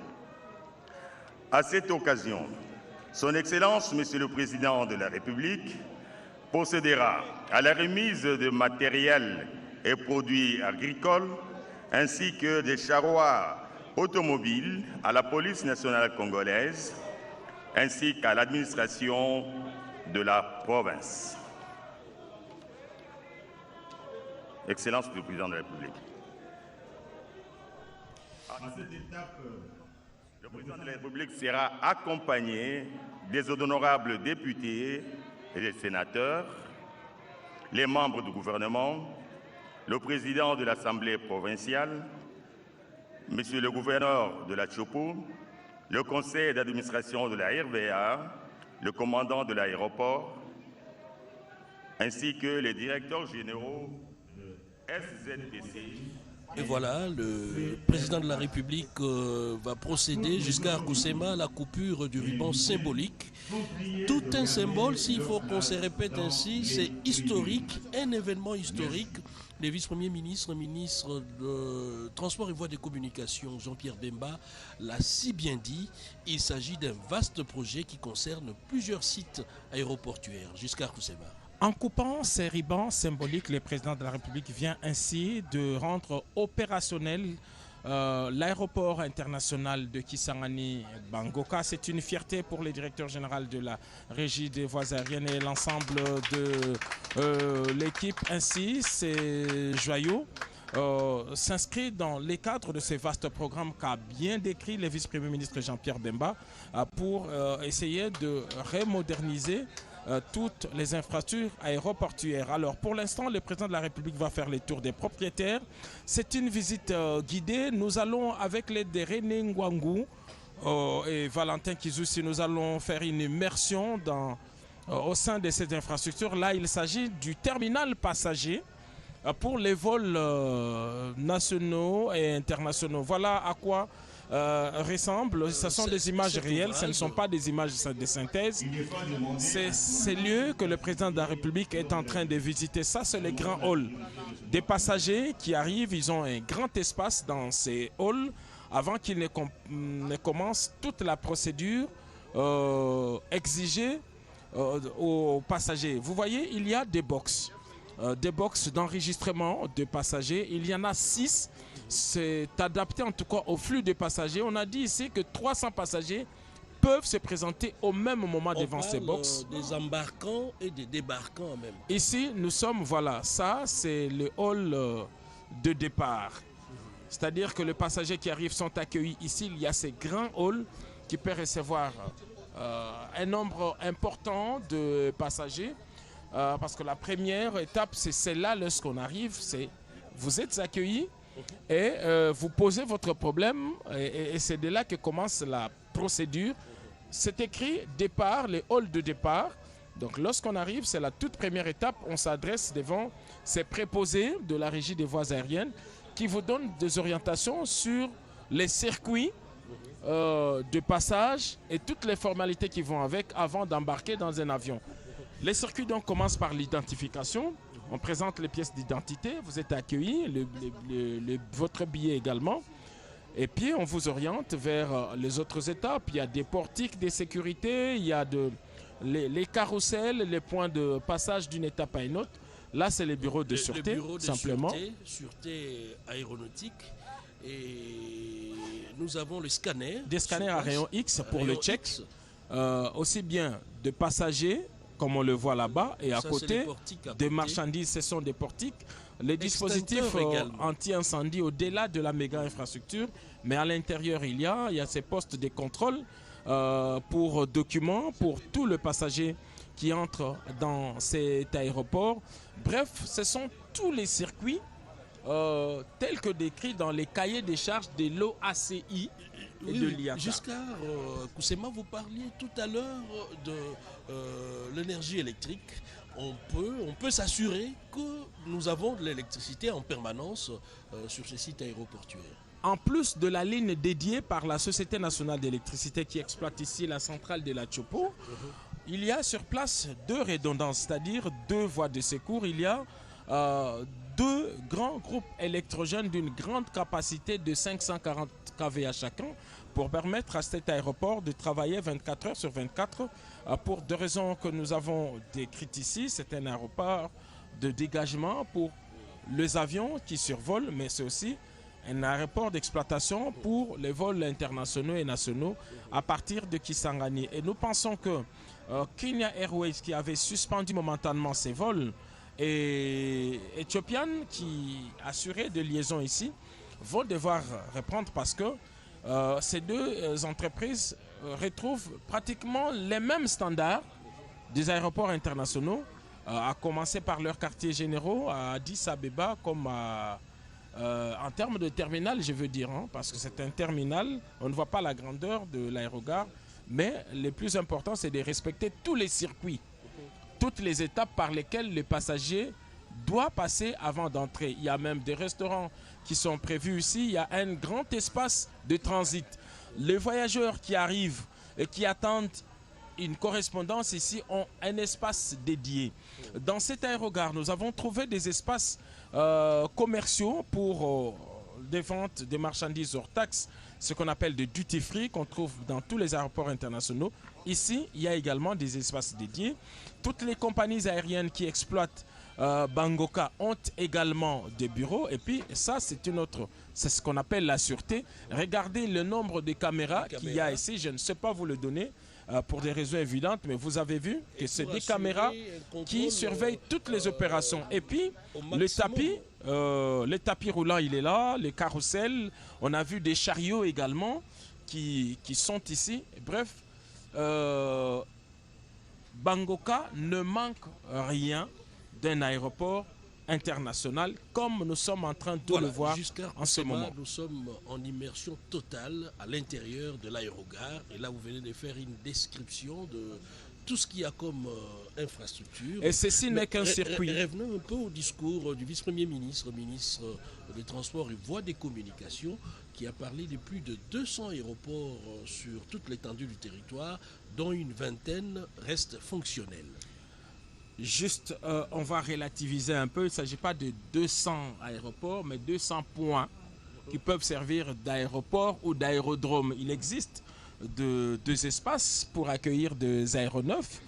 À cette occasion, Son Excellence, Monsieur le Président de la République, procédera à la remise de matériel et produits agricoles ainsi que des charroirs automobiles à la police nationale congolaise ainsi qu'à l'administration de la province. Excellence du Président de la République. À cette étape, le Président de la République sera accompagné des honorables députés et des sénateurs, les membres du gouvernement, le président de l'Assemblée provinciale, Monsieur le gouverneur de la Chopo, le conseil d'administration de la RVA, le commandant de l'aéroport, ainsi que les directeurs généraux de SZPC. Et voilà, le président de la République va procéder jusqu'à Roussema à la coupure du ruban symbolique. Tout un symbole, s'il faut qu'on se répète ainsi, c'est historique, un événement historique. Le vice-premier ministre, ministre de Transport et Voies de Communication, Jean-Pierre Bemba, l'a si bien dit. Il s'agit d'un vaste projet qui concerne plusieurs sites aéroportuaires jusqu'à Roussema. En coupant ces rubans symboliques, le président de la République vient ainsi de rendre opérationnel l'aéroport international de Kisangani Bangoka. C'est une fierté pour le directeur général de la Régie des voies aériennes et l'ensemble de l'équipe. Ainsi, c'est joyeux. S'inscrit dans les cadres de ces vastes programmes qu'a bien décrit le vice-premier ministre Jean-Pierre Bemba pour essayer de remoderniser toutes les infrastructures aéroportuaires. Alors pour l'instant, le président de la République va faire les tours des propriétaires. C'est une visite guidée. Nous allons, avec l'aide de René Ngwangu et Valentin Kizoussi, nous allons faire une immersion au sein de ces infrastructures. Là, il s'agit du terminal passager pour les vols nationaux et internationaux. Voilà à quoi ressemblent. Ce sont des images réelles, ce ne sont pas des images de synthèse. C'est ces lieux que le président de la République est en train de visiter. Ça, c'est les grands halls. Des passagers qui arrivent, ils ont un grand espace dans ces halls avant qu'ils ne commencent toute la procédure exigée aux passagers. Vous voyez, il y a des box d'enregistrement de passagers. Il y en a 6. C'est adapté en tout cas au flux de passagers. On a dit ici que 300 passagers peuvent se présenter au même moment devant ces box. Des embarquants et des débarquants même. Ici, nous sommes, voilà, ça c'est le hall de départ. C'est-à-dire que les passagers qui arrivent sont accueillis ici. Il y a ces grands halls qui peuvent recevoir un nombre important de passagers. Parce que la première étape, c'est celle-là, lorsqu'on arrive, c'est vous êtes accueillis et vous posez votre problème et c'est de là que commence la procédure. C'est écrit départ, les halls de départ. Donc lorsqu'on arrive, c'est la toute première étape, on s'adresse devant ces préposés de la Régie des voies aériennes qui vous donnent des orientations sur les circuits de passage et toutes les formalités qui vont avec avant d'embarquer dans un avion. Les circuits donc commencent par l'identification. On présente les pièces d'identité, vous êtes accueillis, votre billet également. Et puis on vous oriente vers les autres étapes. Il y a des portiques de sécurité, il y a les carrousels, les points de passage d'une étape à une autre. Là, c'est les bureaux de sûreté, bureau de simplement. Sûreté aéronautique. Et nous avons le scanner. Des scanners à rayon X pour le check. Aussi bien de passagers, comme on le voit là-bas, et à côté, des marchandises, ce sont des portiques. Les dispositifs anti-incendie au-delà de la méga infrastructure, mais à l'intérieur, il y a ces postes de contrôle pour documents, pour tout le passager qui entre dans cet aéroport. Bref, ce sont tous les circuits tels que décrits dans les cahiers des charges de l'OACI et de l'IATA. Jusqu'à Roussema, vous parliez tout à l'heure de l'énergie électrique. on peut s'assurer que nous avons de l'électricité en permanence sur ces sites aéroportuaires. En plus de la ligne dédiée par la Société nationale d'électricité qui exploite ici la centrale de la Tchopo, il y a sur place 2 redondances, c'est-à-dire 2 voies de secours. Il y a 2 grands groupes électrogènes d'une grande capacité de 540 kVA chacun pour permettre à cet aéroport de travailler 24 heures sur 24 pour 2 raisons que nous avons décrites ici. C'est un aéroport de dégagement pour les avions qui survolent, mais c'est aussi un aéroport d'exploitation pour les vols internationaux et nationaux à partir de Kisangani. Et nous pensons que Kenya Airways, qui avait suspendu momentanément ses vols, et Ethiopian, qui assurait des liaisons ici, vont devoir reprendre parce que ces 2 entreprises retrouvent pratiquement les mêmes standards des aéroports internationaux, à commencer par leurs quartiers généraux à Addis Abeba comme en termes de terminal, je veux dire, parce que c'est un terminal, on ne voit pas la grandeur de l'aérogare, mais le plus important, c'est de respecter tous les circuits, toutes les étapes par lesquelles les passagers doivent passer avant d'entrer. Il y a même des restaurants qui sont prévus ici, il y a un grand espace de transit. Les voyageurs qui arrivent et qui attendent une correspondance ici ont un espace dédié. Dans cet aérogare, nous avons trouvé des espaces commerciaux pour des ventes des marchandises hors taxes, ce qu'on appelle des duty free qu'on trouve dans tous les aéroports internationaux. Ici, il y a également des espaces dédiés. Toutes les compagnies aériennes qui exploitent Bangoka ont également des bureaux. Et puis ça, c'est ce qu'on appelle la sûreté. Regardez le nombre de caméras qu'il y a ici. Je ne sais pas vous le donner pour des raisons évidentes, mais vous avez vu que c'est des caméras qui surveillent toutes les opérations. Et puis le tapis roulant, il est là, les carrousels. On a vu des chariots également qui sont ici. Bref, Bangoka ne manque rien d'un aéroport international comme nous sommes en train de le voir en ce moment. Nous sommes en immersion totale à l'intérieur de l'aérogare et là vous venez de faire une description de tout ce qu'il y a comme infrastructure. Et ceci n'est qu'un circuit. Revenons un peu au discours du vice-premier ministre, ministre des Transports et Voies des Communications, qui a parlé de plus de 200 aéroports sur toute l'étendue du territoire, dont une vingtaine restent fonctionnels. Juste, on va relativiser un peu. Il ne s'agit pas de 200 aéroports, mais 200 points qui peuvent servir d'aéroport ou d'aérodrome. Il existe deux espaces pour accueillir des aéronefs,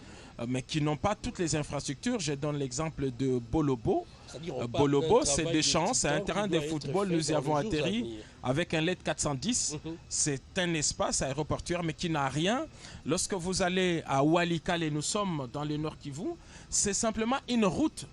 mais qui n'ont pas toutes les infrastructures. Je donne l'exemple de Bolobo. Bolobo, c'est des champs, c'est un terrain de football. Nous y avons atterri avec un LED 410. C'est un espace aéroportuaire, mais qui n'a rien. Lorsque vous allez à Walikale, et nous sommes dans le Nord Kivu, c'est simplement une route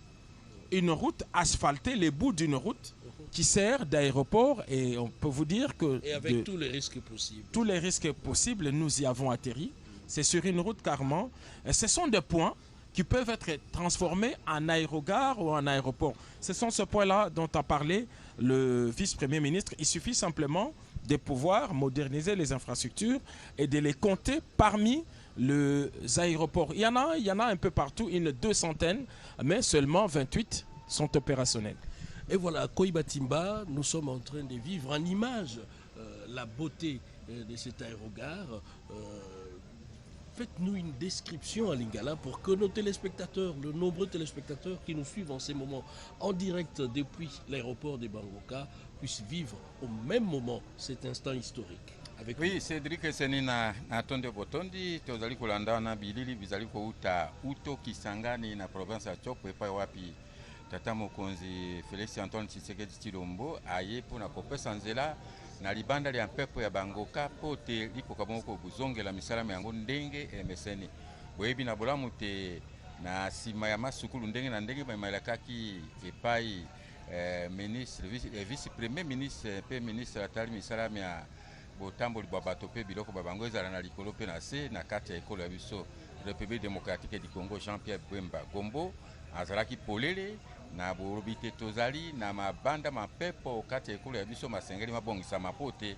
asphaltée, les bouts d'une route qui sert d'aéroport, et on peut vous dire que... Et avec tous les risques possibles. Tous les risques possibles, nous y avons atterri. C'est sur une route carrément. Et ce sont des points qui peuvent être transformés en aérogare ou en aéroport. Ce sont ces points-là dont a parlé le vice-premier ministre. Il suffit simplement de pouvoir moderniser les infrastructures et de les compter parmi les aéroports. Il y en a un peu partout, une 200aine, mais seulement 28 sont opérationnels. Et voilà, à Koïba-Timba, nous sommes en train de vivre en image la beauté de cet aérogare. Faites-nous une description à Lingala pour que nos téléspectateurs, de nombreux téléspectateurs qui nous suivent en ces moments en direct depuis l'aéroport de Bangoka, puissent vivre au même moment cet instant historique. Avec oui, Cédric Senina Natonde Botondi, tozali kolanda na bilili bizali kouta uto Kisangani na province ya Chopo epai wapi tata mokonzi Félix Antoine Tshisekedi Tshilombo aye pona kopesa nzela na libanda lya mpepo ya Bangoka pote likoka moko kuzongela misalama yango ndenge emeseni boyebi na bolamu te na sima ya masukulu ndenge na ndenge bamalakaki epai ministre vice premier ministre pe ministre atali misalama ya botamboli bwa bato pe biloko babango ezala na likolo pe na se na kati ya ekolo ya biso République démocratique du Congo. Jean-Pierre Bemba Gombo azalaki polele na bolobi te tozali na mabanda mapepo kati ya ekolo ya biso masengeli mabongisa mapote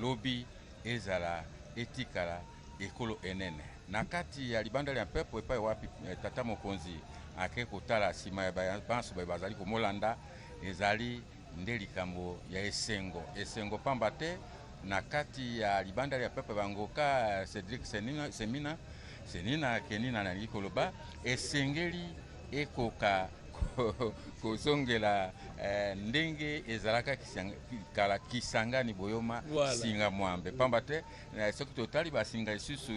lobi ezala etikala ekolo enene na kati ya libanda ya mpepo epai wapi tata mokonzi ake kotala nsima ya banso baye bazali komolanda ezali nde likambo ya esengo pamba te na kati ya libanda ya pepe bangoka Cédric Senina kenina nalingi koloba esengeli ekoka kozongela ndenge ezalaka kala kisangani boyoma singa mwambe pamba te soki totali basinga lisusu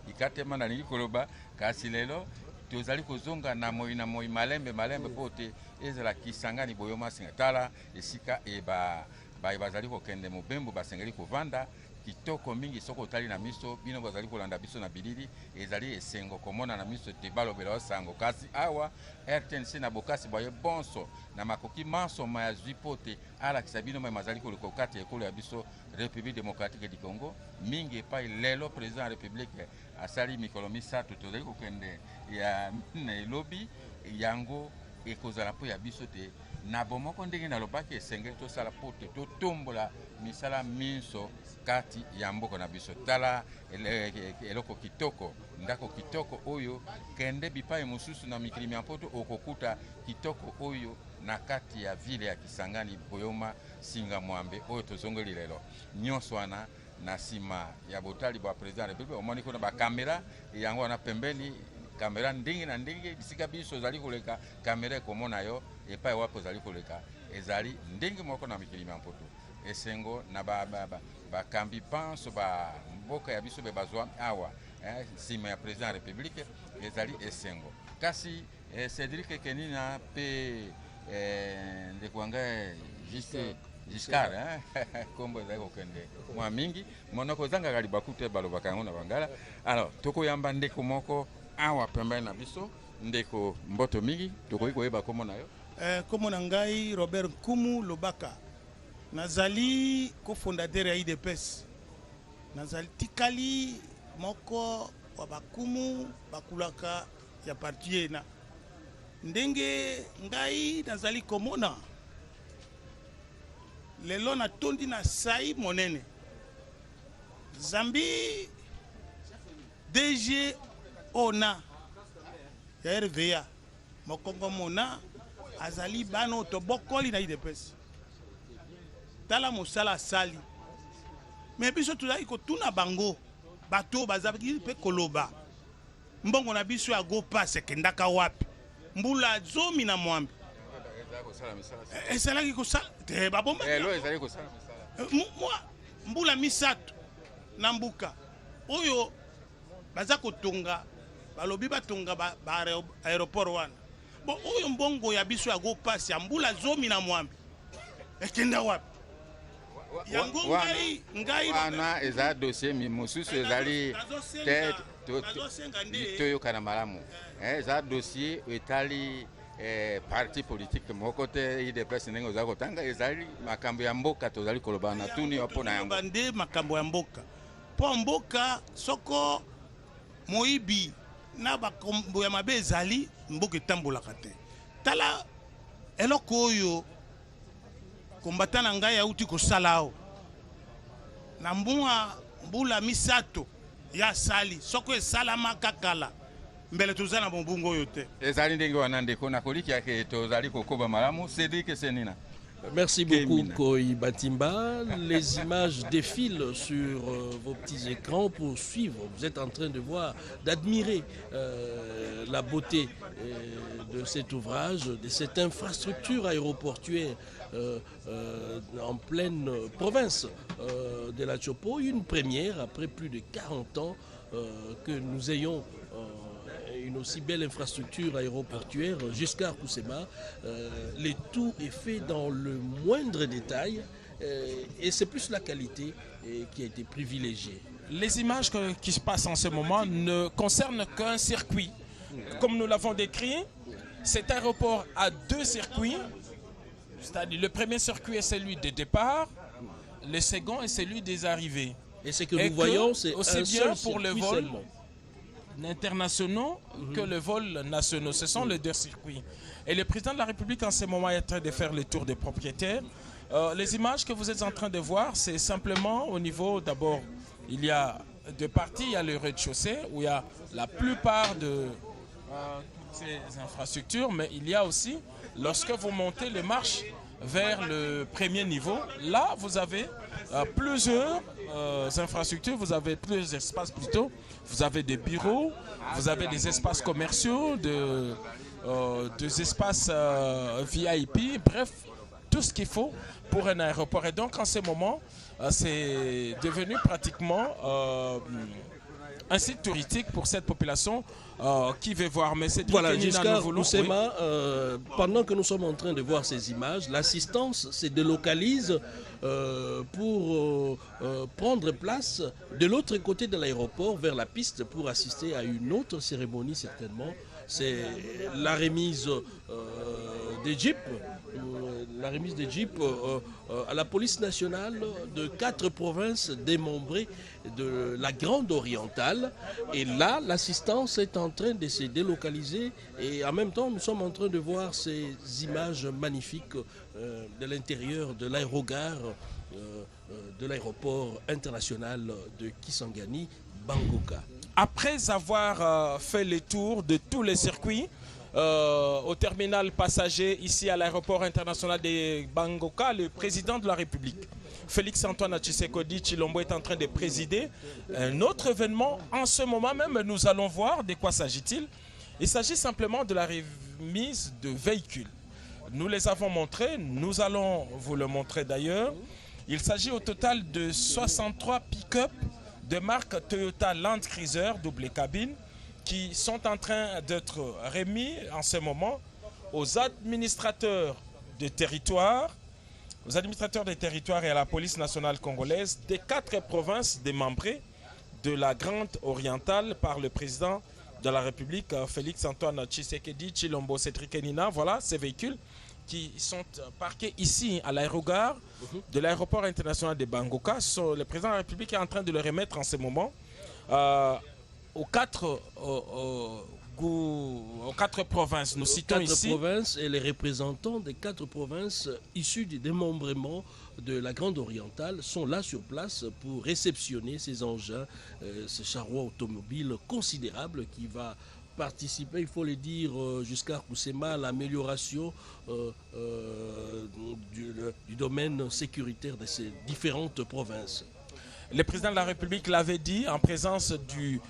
ikatema nalingi koloba kasi lelo tozali kozonga na moi malembe pote ezala kisangani boyoma singa tala esika bazali kokende mobembo basengeli kovanda kitoko mingi soko otali na miso bino bazali kolanda biso na bilili ezali esengo komona na miso te balobela osango kasi awa RTNC na bokasi boye bonso na makoki manso ya zipote alakisa bino mazali koloko kati ekolo ya biso République démocratique du Congo mingi epai lelo président ya République asali mikolo misato tozali kokende ya Nairobi yango ekozala po ya biso te na bomoko ndenge nalobaki esengeli tosala pote totombola misala minso kati ya mboka na biso tala eloko kitoko ndako kitoko oyo kende bipai mosusu na mikili mia poto okokuta kitoko oyo na kati ya ville ya Kisangani boyoma singa mwambe oyo tozongeli lelo nyonso wana na sima ya botali bwa président de la République omoni kuna ba kamera yango wana pembeni kamera ndenge na ndenge bisika biso ezali koleka kamera ekomona yo epai wapo ezali koleka ezali ndenge moko na mikili mia poto esengo na bakambi panso ba mboka ya biso be bazwa awa sima ya président ya République ezali esengo kasi Cédric Kenina pe ndekwanga Giscard kombo ezali kokende mwa mingi monoko zanga bakute balobaka yango na bangala alors tokoyamba ndeko moko awa pembeni na biso ndeko mboto mingi tokoki koyeba komo na yo komo na ngai Robert Nkumu Lobaka nazali cofondateur ya IDPS nazali tikali moko wa bakumu bakulaka ya parti ena ndenge ngai nazali komona lelo na tondi na sai monene Zambi DG ona ya RVA mokongo mona azali bano tobokoli na IDPS tala mosala sali mais biso tuzali kotuna bango bato bazali pe koloba mbongo na biso ya go passe kendaka wapi mbula zomi na mwambi esalaki kosala te babomba ezali kosala mwa mbula misato na mbuka oyo baza kotonga balobi batonga ba aéroport wana bo oyo mbongo ya biso ya go passe ya mbula zomi na mwambi ekenda wapi yango ngai wana eza dossier mosusu ezali te toyokana malamu eza dossier etali parti politique moko te IDPS ndenge oza kotanga ezali makambo ya mboka tozali koloba na tuni opo na yango nde makambo ya mboka po mboka soko moyibi na bakombo ya mabe ezali mboka etambolaka te tala eloko oyo kombata na ngai auti kosala awo na mbula misato ya sali soko esalama kakala mbele tozana bombungo oyo te ezali ndenge wana ndeko na koliki yake tozali kokoba malamu Cédric Senina. Merci beaucoup Koi Batimba. Les images défilent sur vos petits écrans pour suivre. Vous êtes en train de voir, d'admirer la beauté de cet ouvrage, de cette infrastructure aéroportuaire en pleine province de la Chopo. Une première après plus de 40 ans que nous ayons une aussi belle infrastructure aéroportuaire. Giscard Koussema, le tout est fait dans le moindre détail et c'est plus la qualité qui a été privilégiée. Les images qui se passent en ce moment ne concernent qu'un circuit. Comme nous l'avons décrit, cet aéroport a deux circuits. C'est-à-dire le premier circuit est celui de départ, le second est celui des arrivées. Et ce que nous voyons, c'est aussi bien pour le vol internationaux que le vol national. Ce sont les deux circuits. Et le président de la République en ce moment est en train de faire le tour des propriétaires. Les images que vous êtes en train de voir, c'est simplement au niveau, d'abord, il y a deux parties. Il y a le rez-de-chaussée où il y a la plupart de ces infrastructures, mais il y a aussi, lorsque vous montez les marches vers le premier niveau, là vous avez plusieurs infrastructures, vous avez plusieurs espaces plutôt, vous avez des bureaux, vous avez des espaces commerciaux, des espaces VIP, bref, tout ce qu'il faut pour un aéroport. Et donc en ce moment, c'est devenu pratiquement un site touristique pour cette population qui veut voir. Mais c'est voilà, jusqu'à Roussema, pendant que nous sommes en train de voir ces images, l'assistance se délocalise pour prendre place de l'autre côté de l'aéroport vers la piste pour assister à une autre cérémonie certainement. C'est la remise des jeeps. La remise des jeeps à la police nationale de 4 provinces démembrées de la Grande Orientale. Et là, l'assistance est en train de se délocaliser et en même temps, nous sommes en train de voir ces images magnifiques de l'intérieur de l'aérogare de l'aéroport international de Kisangani, Bangoka. Après avoir fait le tour de tous les circuits, au terminal passager ici à l'aéroport international de Bangoka, le président de la République, Félix-Antoine Tshisekedi Tshilombo, est en train de présider un autre événement. En ce moment même, nous allons voir de quoi s'agit-il. Il s'agit simplement de la remise de véhicules. Nous les avons montrés, nous allons vous le montrer d'ailleurs. Il s'agit au total de 63 pick-up de marque Toyota Land Cruiser double cabine qui sont en train d'être remis en ce moment aux administrateurs des territoires, et à la police nationale congolaise des 4 provinces démembrées de la Grande Orientale par le président de la République, Félix-Antoine Tshisekedi Tshilombo. Cédric Enina, voilà ces véhicules qui sont parqués ici à l'aérogare de l'aéroport international de Bangoka. Le président de la République est en train de le remettre en ce moment aux 4 provinces. Nous citons ici 4 provinces et les représentants des 4 provinces issus du démembrement de la Grande Orientale sont là sur place pour réceptionner ces engins, ce charroi automobile considérable qui va participer, il faut le dire, jusqu'à Roussema, à l'amélioration du domaine sécuritaire de ces différentes provinces. Le président de la République l'avait dit en présence du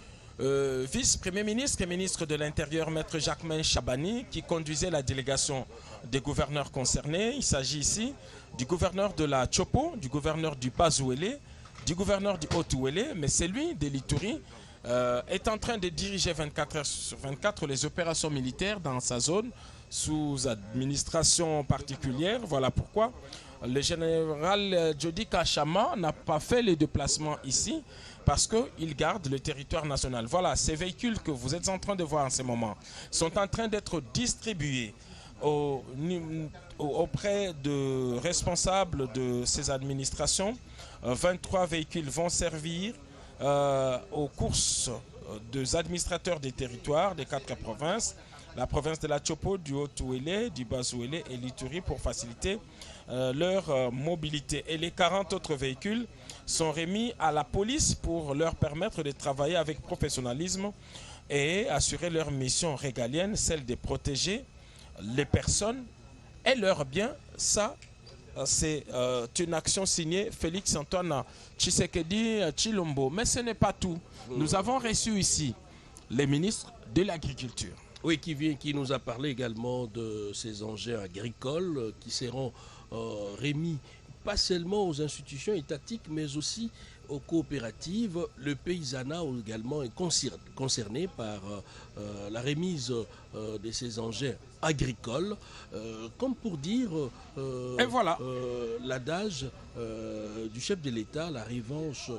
vice-premier ministre et ministre de l'Intérieur, maître Jacquemain Chabani, qui conduisait la délégation des gouverneurs concernés. Il s'agit ici du gouverneur de la Tchopo, du gouverneur du Bazouélé, du gouverneur du Haut-Ouélé, mais c'est lui, de l'Ituri, est en train de diriger 24 heures sur 24 les opérations militaires dans sa zone sous administration particulière. Voilà pourquoi le général Jody Kachama n'a pas fait les déplacements ici parce qu'il garde le territoire national. Voilà, ces véhicules que vous êtes en train de voir en ce moment sont en train d'être distribués auprès de responsables de ces administrations. 23 véhicules vont servir aux courses des administrateurs des territoires des 4 provinces, la province de la Tchopo, du Haut-Ouélé, du Bazouélé et l'Ituri pour faciliter leur mobilité. Et les 40 autres véhicules sont remis à la police pour leur permettre de travailler avec professionnalisme et assurer leur mission régalienne, celle de protéger les personnes et leurs biens. Ça, c'est une action signée Félix-Antoine Tshisekedi Tshilombo. Mais ce n'est pas tout. Nous avons reçu ici les ministres de l'Agriculture. Oui, qui nous a parlé également de ces engins agricoles qui seront remis pas seulement aux institutions étatiques, mais aussi aux coopératives. Le paysanat également est concerné par la remise de ces engins agricoles, comme pour dire et voilà. L'adage du chef de l'État, la revanche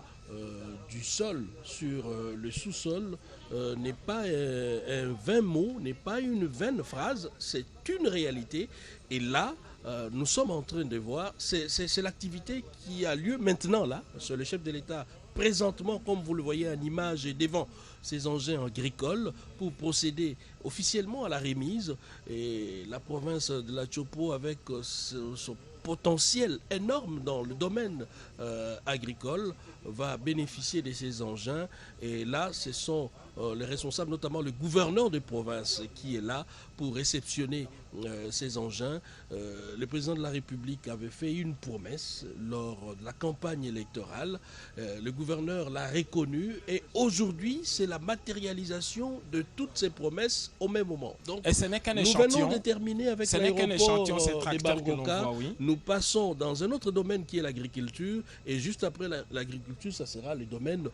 du sol sur le sous-sol n'est pas un vain mot, n'est pas une vaine phrase, c'est une réalité. Et là, nous sommes en train de voir, c'est l'activité qui a lieu maintenant là, parce que le chef de l'État présentement, comme vous le voyez en image, est devant ces engins agricoles pour procéder officiellement à la remise. Et la province de la Tchopo, avec son potentiel énorme dans le domaine agricole va bénéficier de ces engins. Et là, ce sont les responsables, notamment le gouverneur de province qui est là pour réceptionner ces engins. Le président de la République avait fait une promesse lors de la campagne électorale. Le gouverneur l'a reconnu et aujourd'hui, c'est la matérialisation de toutes ces promesses au même moment. Donc, et ce n'est qu'un échantillon. Nous venons de terminer avec l'aéroport de Bangoka. Oui. Nous passons dans un autre domaine qui est l'agriculture et juste après l'agriculture, ça sera le domaine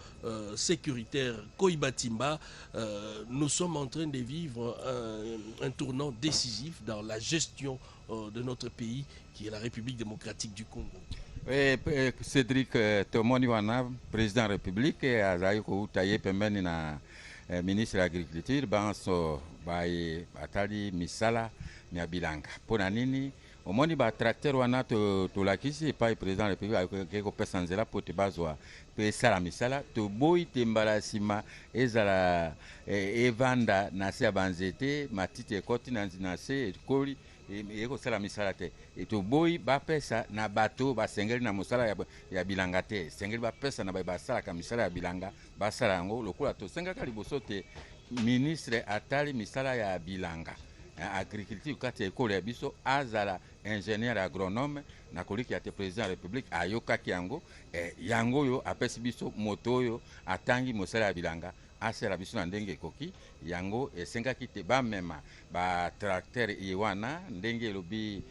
sécuritaire. Koibatimba, nous sommes en train de vivre un tournant décisif dans la gestion de notre pays qui est la République démocratique du Congo. Cédric Tomoni wana président de la République azali koutaye pembeni na ministre de l'agriculture banso baye atali misala na bilanga pona nini omoni ba tracteur wana tolakisi pa président de la République ke ko pesa nzela po te bazwa pe sala misala to boyi tembala sima ezala evanda na se banzete matiti ekoti na se ekoli eko sala misala te eto boyi bapesa na bato basengeli na mosala ya bilanga te sengeli bapesa na basala ka misala ya bilanga basala yango lokola to sengaka liboso te ministre atali misala ya bilanga agriculture kati ekolo ya biso azala ingénieur agronome na koliki ya te président de la République ayokaki yango yango yo apesi biso moto oyo atangi mosala ya bilanga asala biso na ndenge ekoki yango esengaki te bamema batracteur iwana ndenge elobi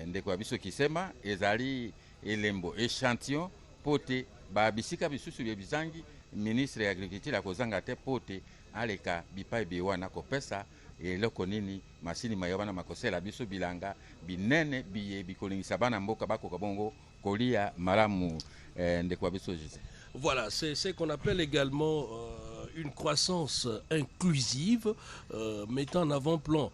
ndeko ya biso kisema ezali elembo échantillon pote babisika bisusu bizangi ministre ya agriculture akozanga te pote aleka bipai biwana kopesa eloko nini masini mayobana makosela biso bilanga binene biye bikolingisa bana mboka bakoka bongo kolia malamu ndeko ya biso jise. Voilà, c'est ce qu'on appelle également une croissance inclusive, mettant en avant-plan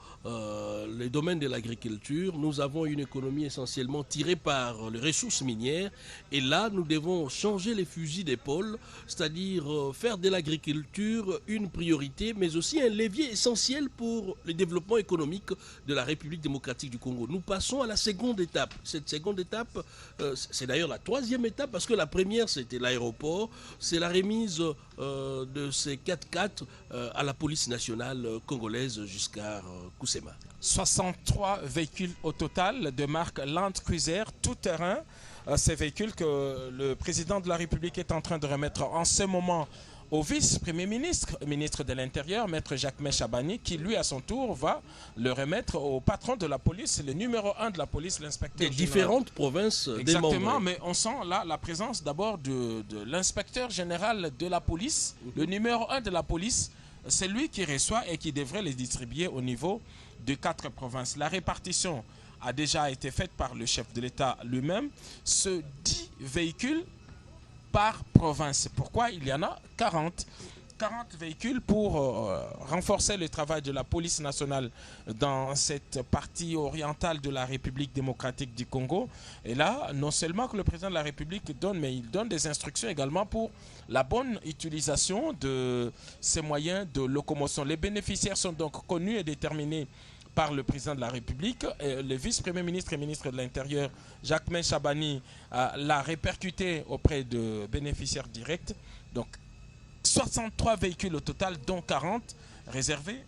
les domaines de l'agriculture. Nous avons une économie essentiellement tirée par les ressources minières. Et là, nous devons changer les fusils d'épaule, c'est-à-dire faire de l'agriculture une priorité, mais aussi un levier essentiel pour le développement économique de la République démocratique du Congo. Nous passons à la seconde étape. Cette seconde étape, c'est d'ailleurs la troisième étape, parce que la première, c'était l'aéroport. C'est la remise de ces 4x4 à la police nationale congolaise jusqu'à Kusema. 63 véhicules au total de marque Land Cruiser tout-terrain. Ces véhicules que le président de la République est en train de remettre en ce moment au vice-premier ministre, ministre de l'Intérieur, maître Jacques Chabani, qui lui à son tour va le remettre au patron de la police, le numéro 1 de la police, l'inspecteur des différentes provinces. Exactement, mais on sent là la présence d'abord de l'inspecteur général de la police, le numéro 1 de la police, c'est lui qui reçoit et qui devrait les distribuer au niveau de 4 provinces. La répartition a déjà été faite par le chef de l'État lui-même. Ce 10 véhicules par province. Pourquoi il y en a 40 véhicules pour renforcer le travail de la police nationale dans cette partie orientale de la République démocratique du Congo. Et là, non seulement que le président de la République donne, mais il donne des instructions également pour la bonne utilisation de ces moyens de locomotion. Les bénéficiaires sont donc connus et déterminés par le président de la République. Le vice-premier ministre et ministre de l'Intérieur, Jacques Chabani, l'a répercuté auprès de bénéficiaires directs. Donc, 63 véhicules au total, dont 40 réservés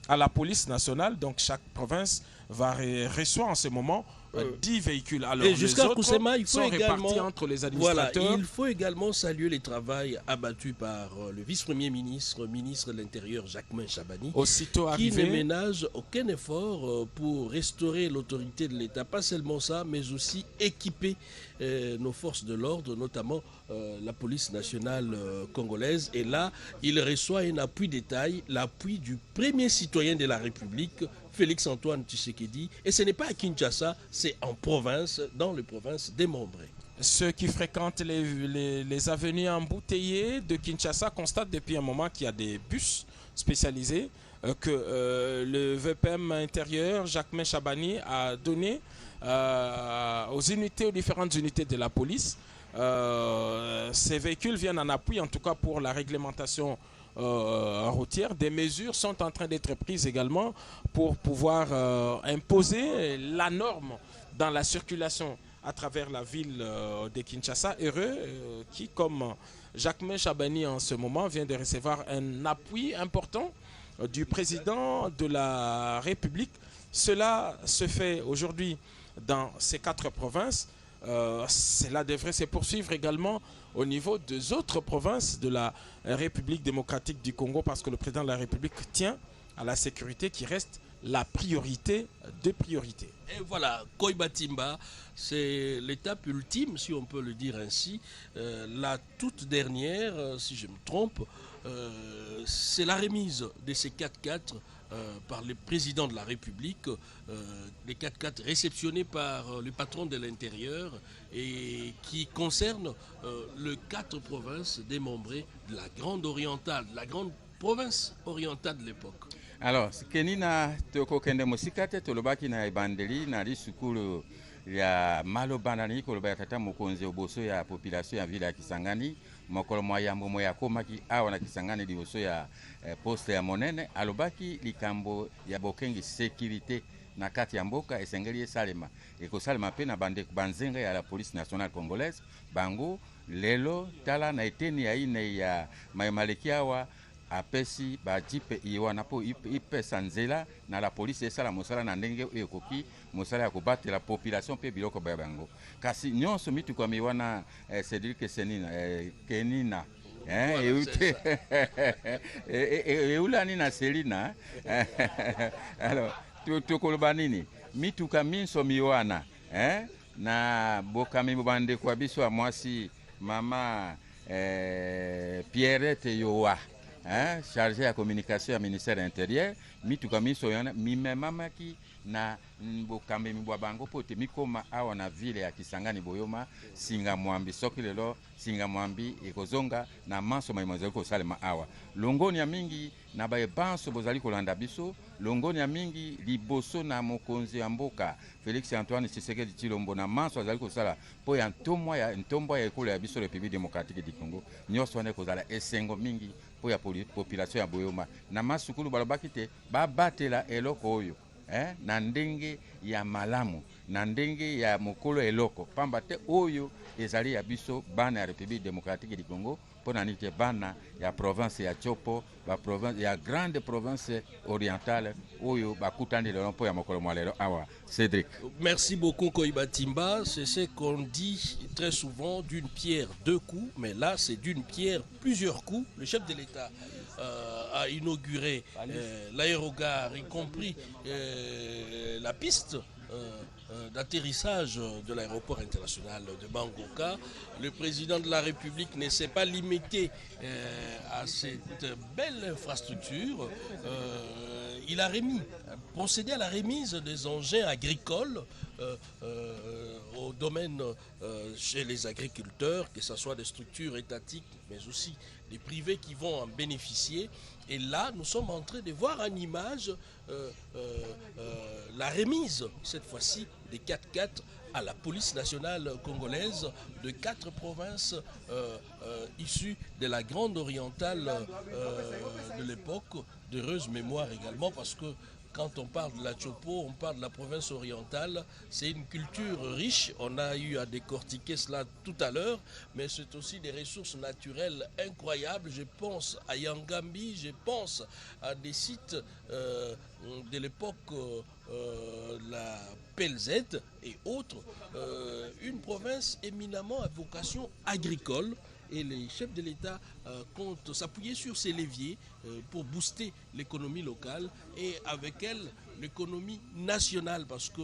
à la police nationale. Donc, chaque province reçoit en ce moment 10 véhicules. Alors, et jusqu'à Kusema, il faut sont également répartis entre les administrateurs. Voilà, il faut également saluer le travail abattu par le vice-premier ministre, ministre de l'Intérieur, Jacques Chabani, aussitôt qui arrivé, ne ménage aucun effort pour restaurer l'autorité de l'État. Pas seulement ça, mais aussi équiper nos forces de l'ordre, notamment la police nationale congolaise. Et là, il reçoit un appui détail, l'appui du premier citoyen de la République, Félix-Antoine Tshisekedi. Et ce n'est pas à Kinshasa, c'est en province, dans les provinces démembrées. Ceux qui fréquentent les avenues embouteillées de Kinshasa constatent depuis un moment qu'il y a des bus spécialisés que le VPM intérieur, Jacques Chabani, a donné aux différentes unités de la police. Ces véhicules viennent en appui, en tout cas pour la réglementation routière. Des mesures sont en train d'être prises également pour pouvoir imposer la norme dans la circulation à travers la ville de Kinshasa. Heureux qui, comme Jacquemain Chabani en ce moment, vient de recevoir un appui important du président de la République. Cela se fait aujourd'hui dans ces 4 provinces. Cela devrait se poursuivre également au niveau des autres provinces de la République démocratique du Congo, parce que le président de la République tient à la sécurité qui reste la priorité de priorité. Et voilà, Koiba Timba, c'est l'étape ultime, si on peut le dire ainsi. La toute dernière, si je me trompe, c'est la remise de ces 4x4 par le président de la République, des 4x4 réceptionnés par le patron de l'Intérieur et qui concernent les 4 provinces démembrées de la Grande Orientale, la grande province orientale de l'époque. Alors, kenina toko kende musikate tolobaki na ibandeli na lisukulu ya malobandani koloba ya tata mokonzi oboso ya population ya ville ya Kisangani mokolo moyambo moya komaki awa na Kisangani liboso ya poste ya monene alobaki likambo ya bokengi sécurité na kati ya mboka esengeli esalema ekosalema pe na banzenga ya la police nationale congolaise bango lelo tala na eteni ya ine ya mayemaleki awa apesi bajipe iwana po ipesa nzela na la police esala mosala na ndenge ekoki mosala ya kobatela population pe biloko ba bango kasi nyonso mituka miwana Cédric Senina Kenina eute eulani na Selina alors tukoloba nini mituka minso miwana na bokami bande kwa biso mwasi mama Pierrette Yoa chargé à communication à ministère intérieur mituka miso yana mimemamaki na bokambe mibwa bango pote mikoma awa na ville ya Kisangani boyoma singa mwambi soki lelo singa mwambi ekozonga na manso maimozeli ko salema awa longoni ya mingi na baye banso bozali kolanda biso longoni ya mingi liboso na mokonzi ya mboka Félix Antoine Tshisekedi Tshilombo na manso azali kosala po ya ntombo ya ekolo ya biso République démocratique du Congo nyonso wana kozala esengo mingi po ya population ya boyoma na masukulu balobaki te babatela eloko oyo na ndenge ya malamu na ndenge ya mokolo eloko pamba te oyo ezali ya biso bana ya République démocratique du Congo pona nite bana ya province ya Chopo ba province ya grande province orientale oyo bakutani lelo po ya mokolo mwalelo awa. Cédric. Merci beaucoup Koiba Timba, c'est ce qu'on dit très souvent, d'une pierre deux coups, mais là c'est d'une pierre plusieurs coups. Le chef de l'État a inauguré l'aérogare, y compris la piste d'atterrissage de l'aéroport international de Bangoka. Le président de la République ne s'est pas limité à cette belle infrastructure. Il a procédé à la remise des engins agricoles au domaine chez les agriculteurs, que ce soit des structures étatiques, mais aussi des privés qui vont en bénéficier. Et là, nous sommes en train de voir en image la remise, cette fois-ci, des 4x4 à la police nationale congolaise de 4 provinces issues de la Grande Orientale de l'époque, d'heureuse mémoire également, parce que quand on parle de la Chopo, on parle de la province orientale. C'est une culture riche, on a eu à décortiquer cela tout à l'heure, mais c'est aussi des ressources naturelles incroyables. Je pense à Yangambi, je pense à des sites de l'époque, la PLZ et autres. Une province éminemment à vocation agricole. Et les chefs de l'État comptent s'appuyer sur ces leviers pour booster l'économie locale et avec elle l'économie nationale, parce que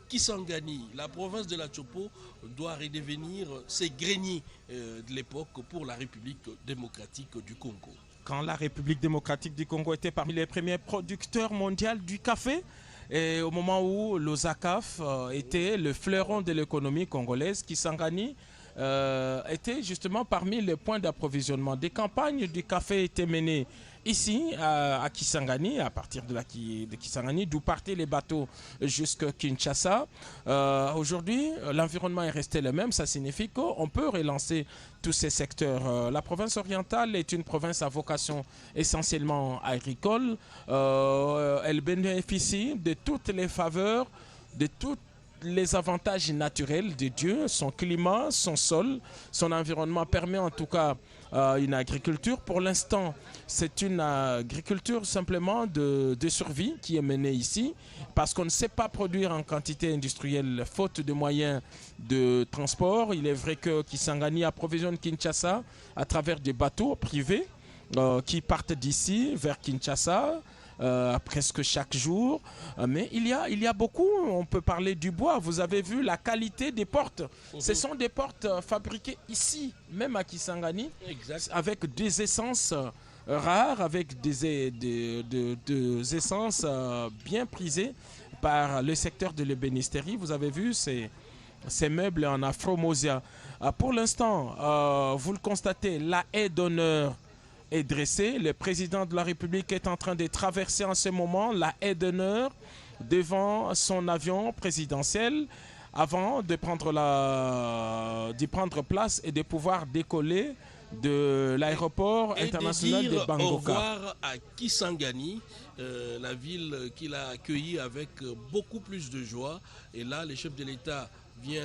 Kisangani, la province de la Chopo, doit redevenir ces greniers de l'époque pour la République démocratique du Congo. Quand la République démocratique du Congo était parmi les premiers producteurs mondiaux du café, et au moment où l'OSACAF était le fleuron de l'économie congolaise, Kisangani était justement parmi les points d'approvisionnement. Des campagnes du café étaient menées ici à Kisangani, à partir de Kisangani, d'où partaient les bateaux jusqu'à Kinshasa. Aujourd'hui, l'environnement est resté le même. Ça signifie qu'on peut relancer tous ces secteurs. La province orientale est une province à vocation essentiellement agricole. Elle bénéficie de toutes les faveurs, de toutes les avantages naturels de Dieu, son climat, son sol, son environnement permet en tout cas une agriculture. Pour l'instant, c'est une agriculture simplement de survie qui est menée ici parce qu'on ne sait pas produire en quantité industrielle faute de moyens de transport. Il est vrai que Kisangani approvisionne Kinshasa à travers des bateaux privés qui partent d'ici vers Kinshasa. Presque chaque jour, mais il y a beaucoup, on peut parler du bois. Vous avez vu la qualité des portes. Ce sont des portes fabriquées ici, même à Kisangani, avec des essences rares, avec des essences bien prisées par le secteur de l'ébénisterie. Vous avez vu ces meubles en afromosia. Pour l'instant, vous le constatez, la haie d'honneur est dressé. Le président de la République est en train de traverser en ce moment la haie d'honneur devant son avion présidentiel avant de d'y prendre place et de pouvoir décoller de l'aéroport international de Bangoka. Au revoir à Kisangani, la ville qu'il a accueillie avec beaucoup plus de joie. Et là, le chef de l'État vient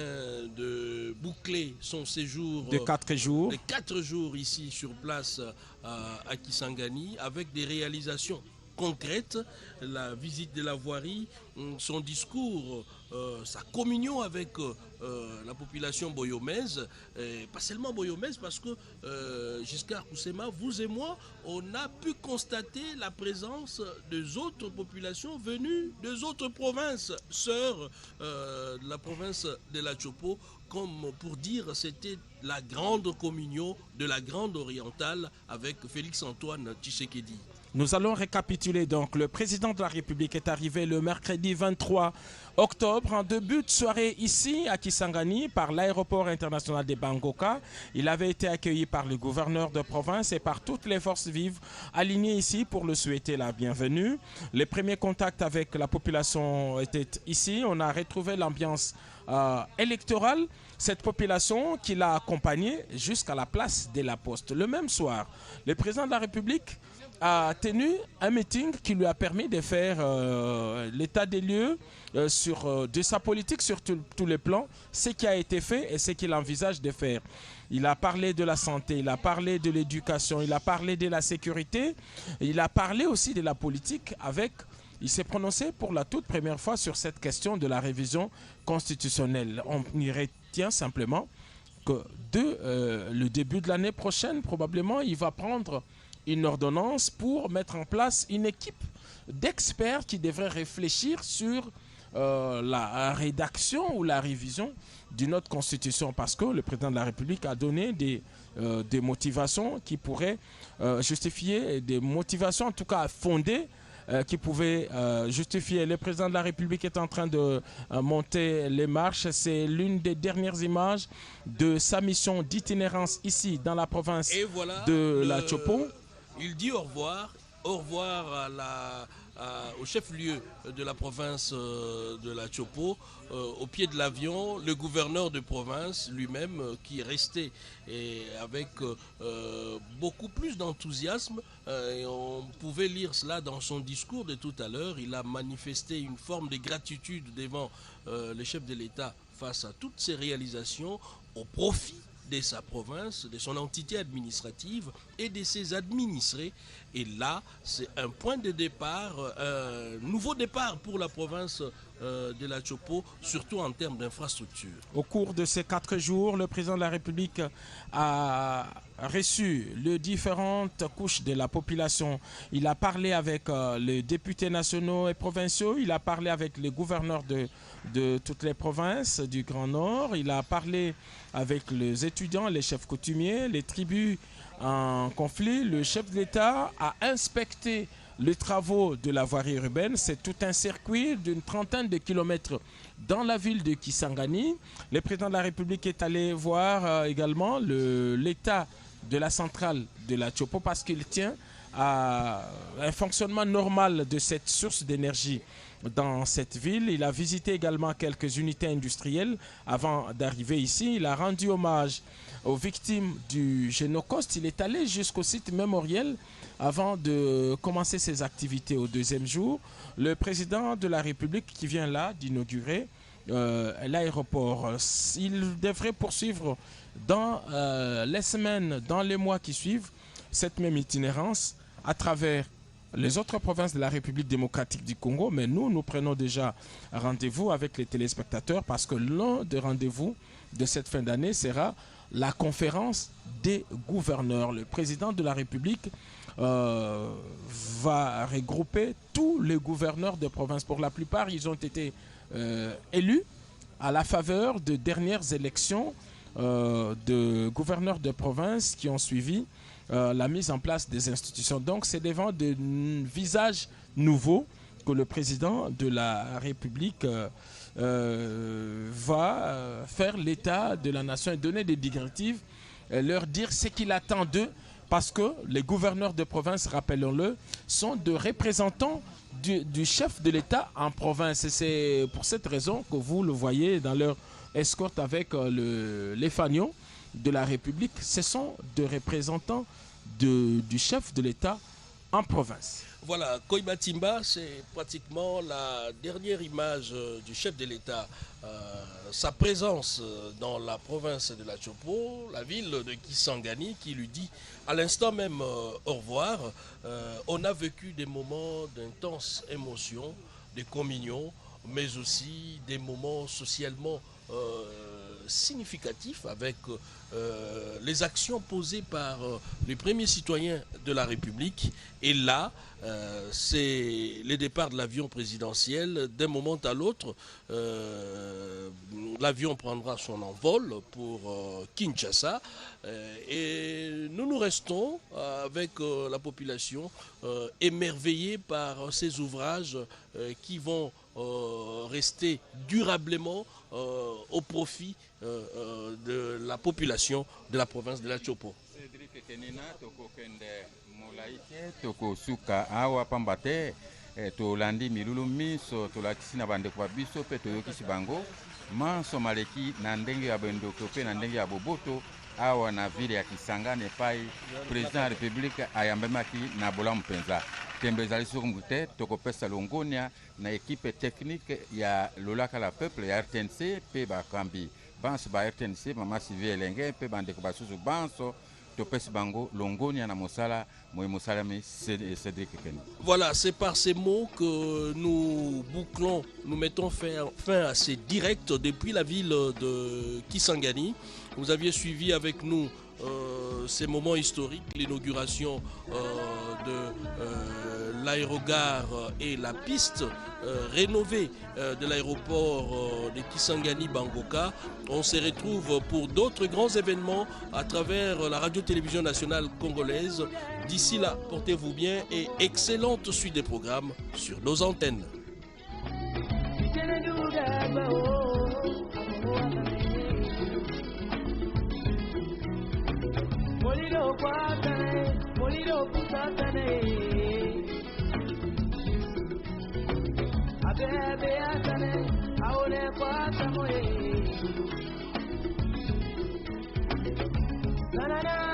de boucler son séjour de 4 jours. De 4 jours ici sur place à Kisangani avec des réalisations concrètes, la visite de la voirie, son discours, sa communion avec la population boyomaise, pas seulement boyomaise parce que Giscard Koussema, vous et moi, on a pu constater la présence des autres populations venues des autres provinces, sœurs de la province de la Chopo, comme pour dire c'était la grande communion de la grande orientale avec Félix-Antoine Tshisekedi. Nous allons récapituler donc. Le président de la République est arrivé le mercredi 23 octobre en début de soirée ici à Kisangani par l'aéroport international de Bangoka. Il avait été accueilli par le gouverneur de province et par toutes les forces vives alignées ici pour le souhaiter la bienvenue. Les premiers contacts avec la population étaient ici. On a retrouvé l'ambiance électorale. Cette population qui l'a accompagné jusqu'à la place de la Poste. Le même soir, le président de la République a tenu un meeting qui lui a permis de faire l'état des lieux de sa politique sur tous les plans, ce qui a été fait et ce qu'il envisage de faire. Il a parlé de la santé, il a parlé de l'éducation, il a parlé de la sécurité, il a parlé aussi de la politique il s'est prononcé pour la toute première fois sur cette question de la révision constitutionnelle. On y retient simplement que le début de l'année prochaine, probablement, il va prendre une ordonnance pour mettre en place une équipe d'experts qui devrait réfléchir sur la rédaction ou la révision d'une autre constitution, parce que le président de la République a donné des motivations qui pourraient justifier, des motivations en tout cas fondées, qui pouvaient justifier. Le président de la République est en train de monter les marches. C'est l'une des dernières images de sa mission d'itinérance ici dans la province de la Chopo. Il dit au revoir au chef-lieu de la province de la Chopo, au pied de l'avion, le gouverneur de province lui-même qui est resté avec beaucoup plus d'enthousiasme. Et on pouvait lire cela dans son discours de tout à l'heure. Il a manifesté une forme de gratitude devant le chef de l'État face à toutes ces réalisations au profit de sa province, de son entité administrative et de ses administrés. Et là, c'est un point de départ, un nouveau départ pour la province de la Chopo, surtout en termes d'infrastructure. Au cours de ces 4 jours, le président de la République a reçu les différentes couches de la population. Il a parlé avec les députés nationaux et provinciaux, il a parlé avec les gouverneurs de toutes les provinces du Grand Nord, il a parlé avec les étudiants, les chefs coutumiers, les tribus en conflit. Le chef de l'État a inspecté les travaux de la voirie urbaine. C'est tout un circuit d'une 30aine de kilomètres dans la ville de Kisangani. Le président de la République est allé voir également l'état de la centrale de la Chopo parce qu'il tient à un fonctionnement normal de cette source d'énergie dans cette ville. Il a visité également quelques unités industrielles avant d'arriver ici. Il a rendu hommage aux victimes du Génocoste. Il est allé jusqu'au site mémoriel avant de commencer ses activités au deuxième jour. Le président de la République qui vient là d'inaugurer l'aéroport, il devrait poursuivre dans les semaines, dans les mois qui suivent, cette même itinérance à travers les autres provinces de la République démocratique du Congo. Mais nous prenons déjà rendez-vous avec les téléspectateurs parce que l'un des rendez-vous de cette fin d'année sera la conférence des gouverneurs. Le président de la République va regrouper tous les gouverneurs de province. Pour la plupart, ils ont été élus à la faveur de dernières élections de gouverneurs de province qui ont suivi la mise en place des institutions. Donc c'est devant de visages nouveaux que le président de la République va faire l'état de la nation et donner des directives, leur dire ce qu'il attend d'eux, parce que les gouverneurs de province, rappelons-le, sont de représentants du chef de l'État en province. Et c'est pour cette raison que vous le voyez dans leur escorte avec les fanions de la République. Ce sont des représentants du chef de l'État en province. Voilà, Koiba Timba, c'est pratiquement la dernière image du chef de l'État. Sa présence dans la province de la Chopo, la ville de Kisangani, qui lui dit à l'instant même au revoir. On a vécu des moments d'intense émotion, de communion, mais aussi des moments socialement significatifs avec les actions posées par les premiers citoyens de la République. Et là, c'est le départ de l'avion présidentiel. D'un moment à l'autre, l'avion prendra son envol pour Kinshasa. Et nous restons avec la population émerveillée par ces ouvrages qui vont rester durablement au profit de la population de la province de la Chopo. Tokosuka awa pambate tolandi milulu miso tolakisi na bandeko biso pe toyokisi bango manso maleki na ndenge ya bendoko pe na ndenge ya boboto awa na ville ya Kisangani epai président de la République ayambemaki na bolamu mpenza tembe ezali soki te tokopesa longonia na équipe technique ya lolaka la peuple ya RTNC pe bakambi banso ba RTNC mama Sylvie Elenge pe bandeko basusu banso topesi bango longonia na mosala moy mosalami Cédric Keni. Voilà, c'est par ces mots que nous bouclons, nous mettons fin à ces directs depuis la ville de Kisangani. Vous aviez suivi avec nous ces moments historiques, l'inauguration de l'aérogare et la piste rénovée de l'aéroport de Kisangani-Bangoka. On se retrouve pour d'autres grands événements à travers la radio-télévision nationale congolaise. D'ici là, portez-vous bien et excellente suite des programmes sur nos antennes. Molilo kwatane, molilo kutatane. Abebe atane, aone kwatamoe. Na na na.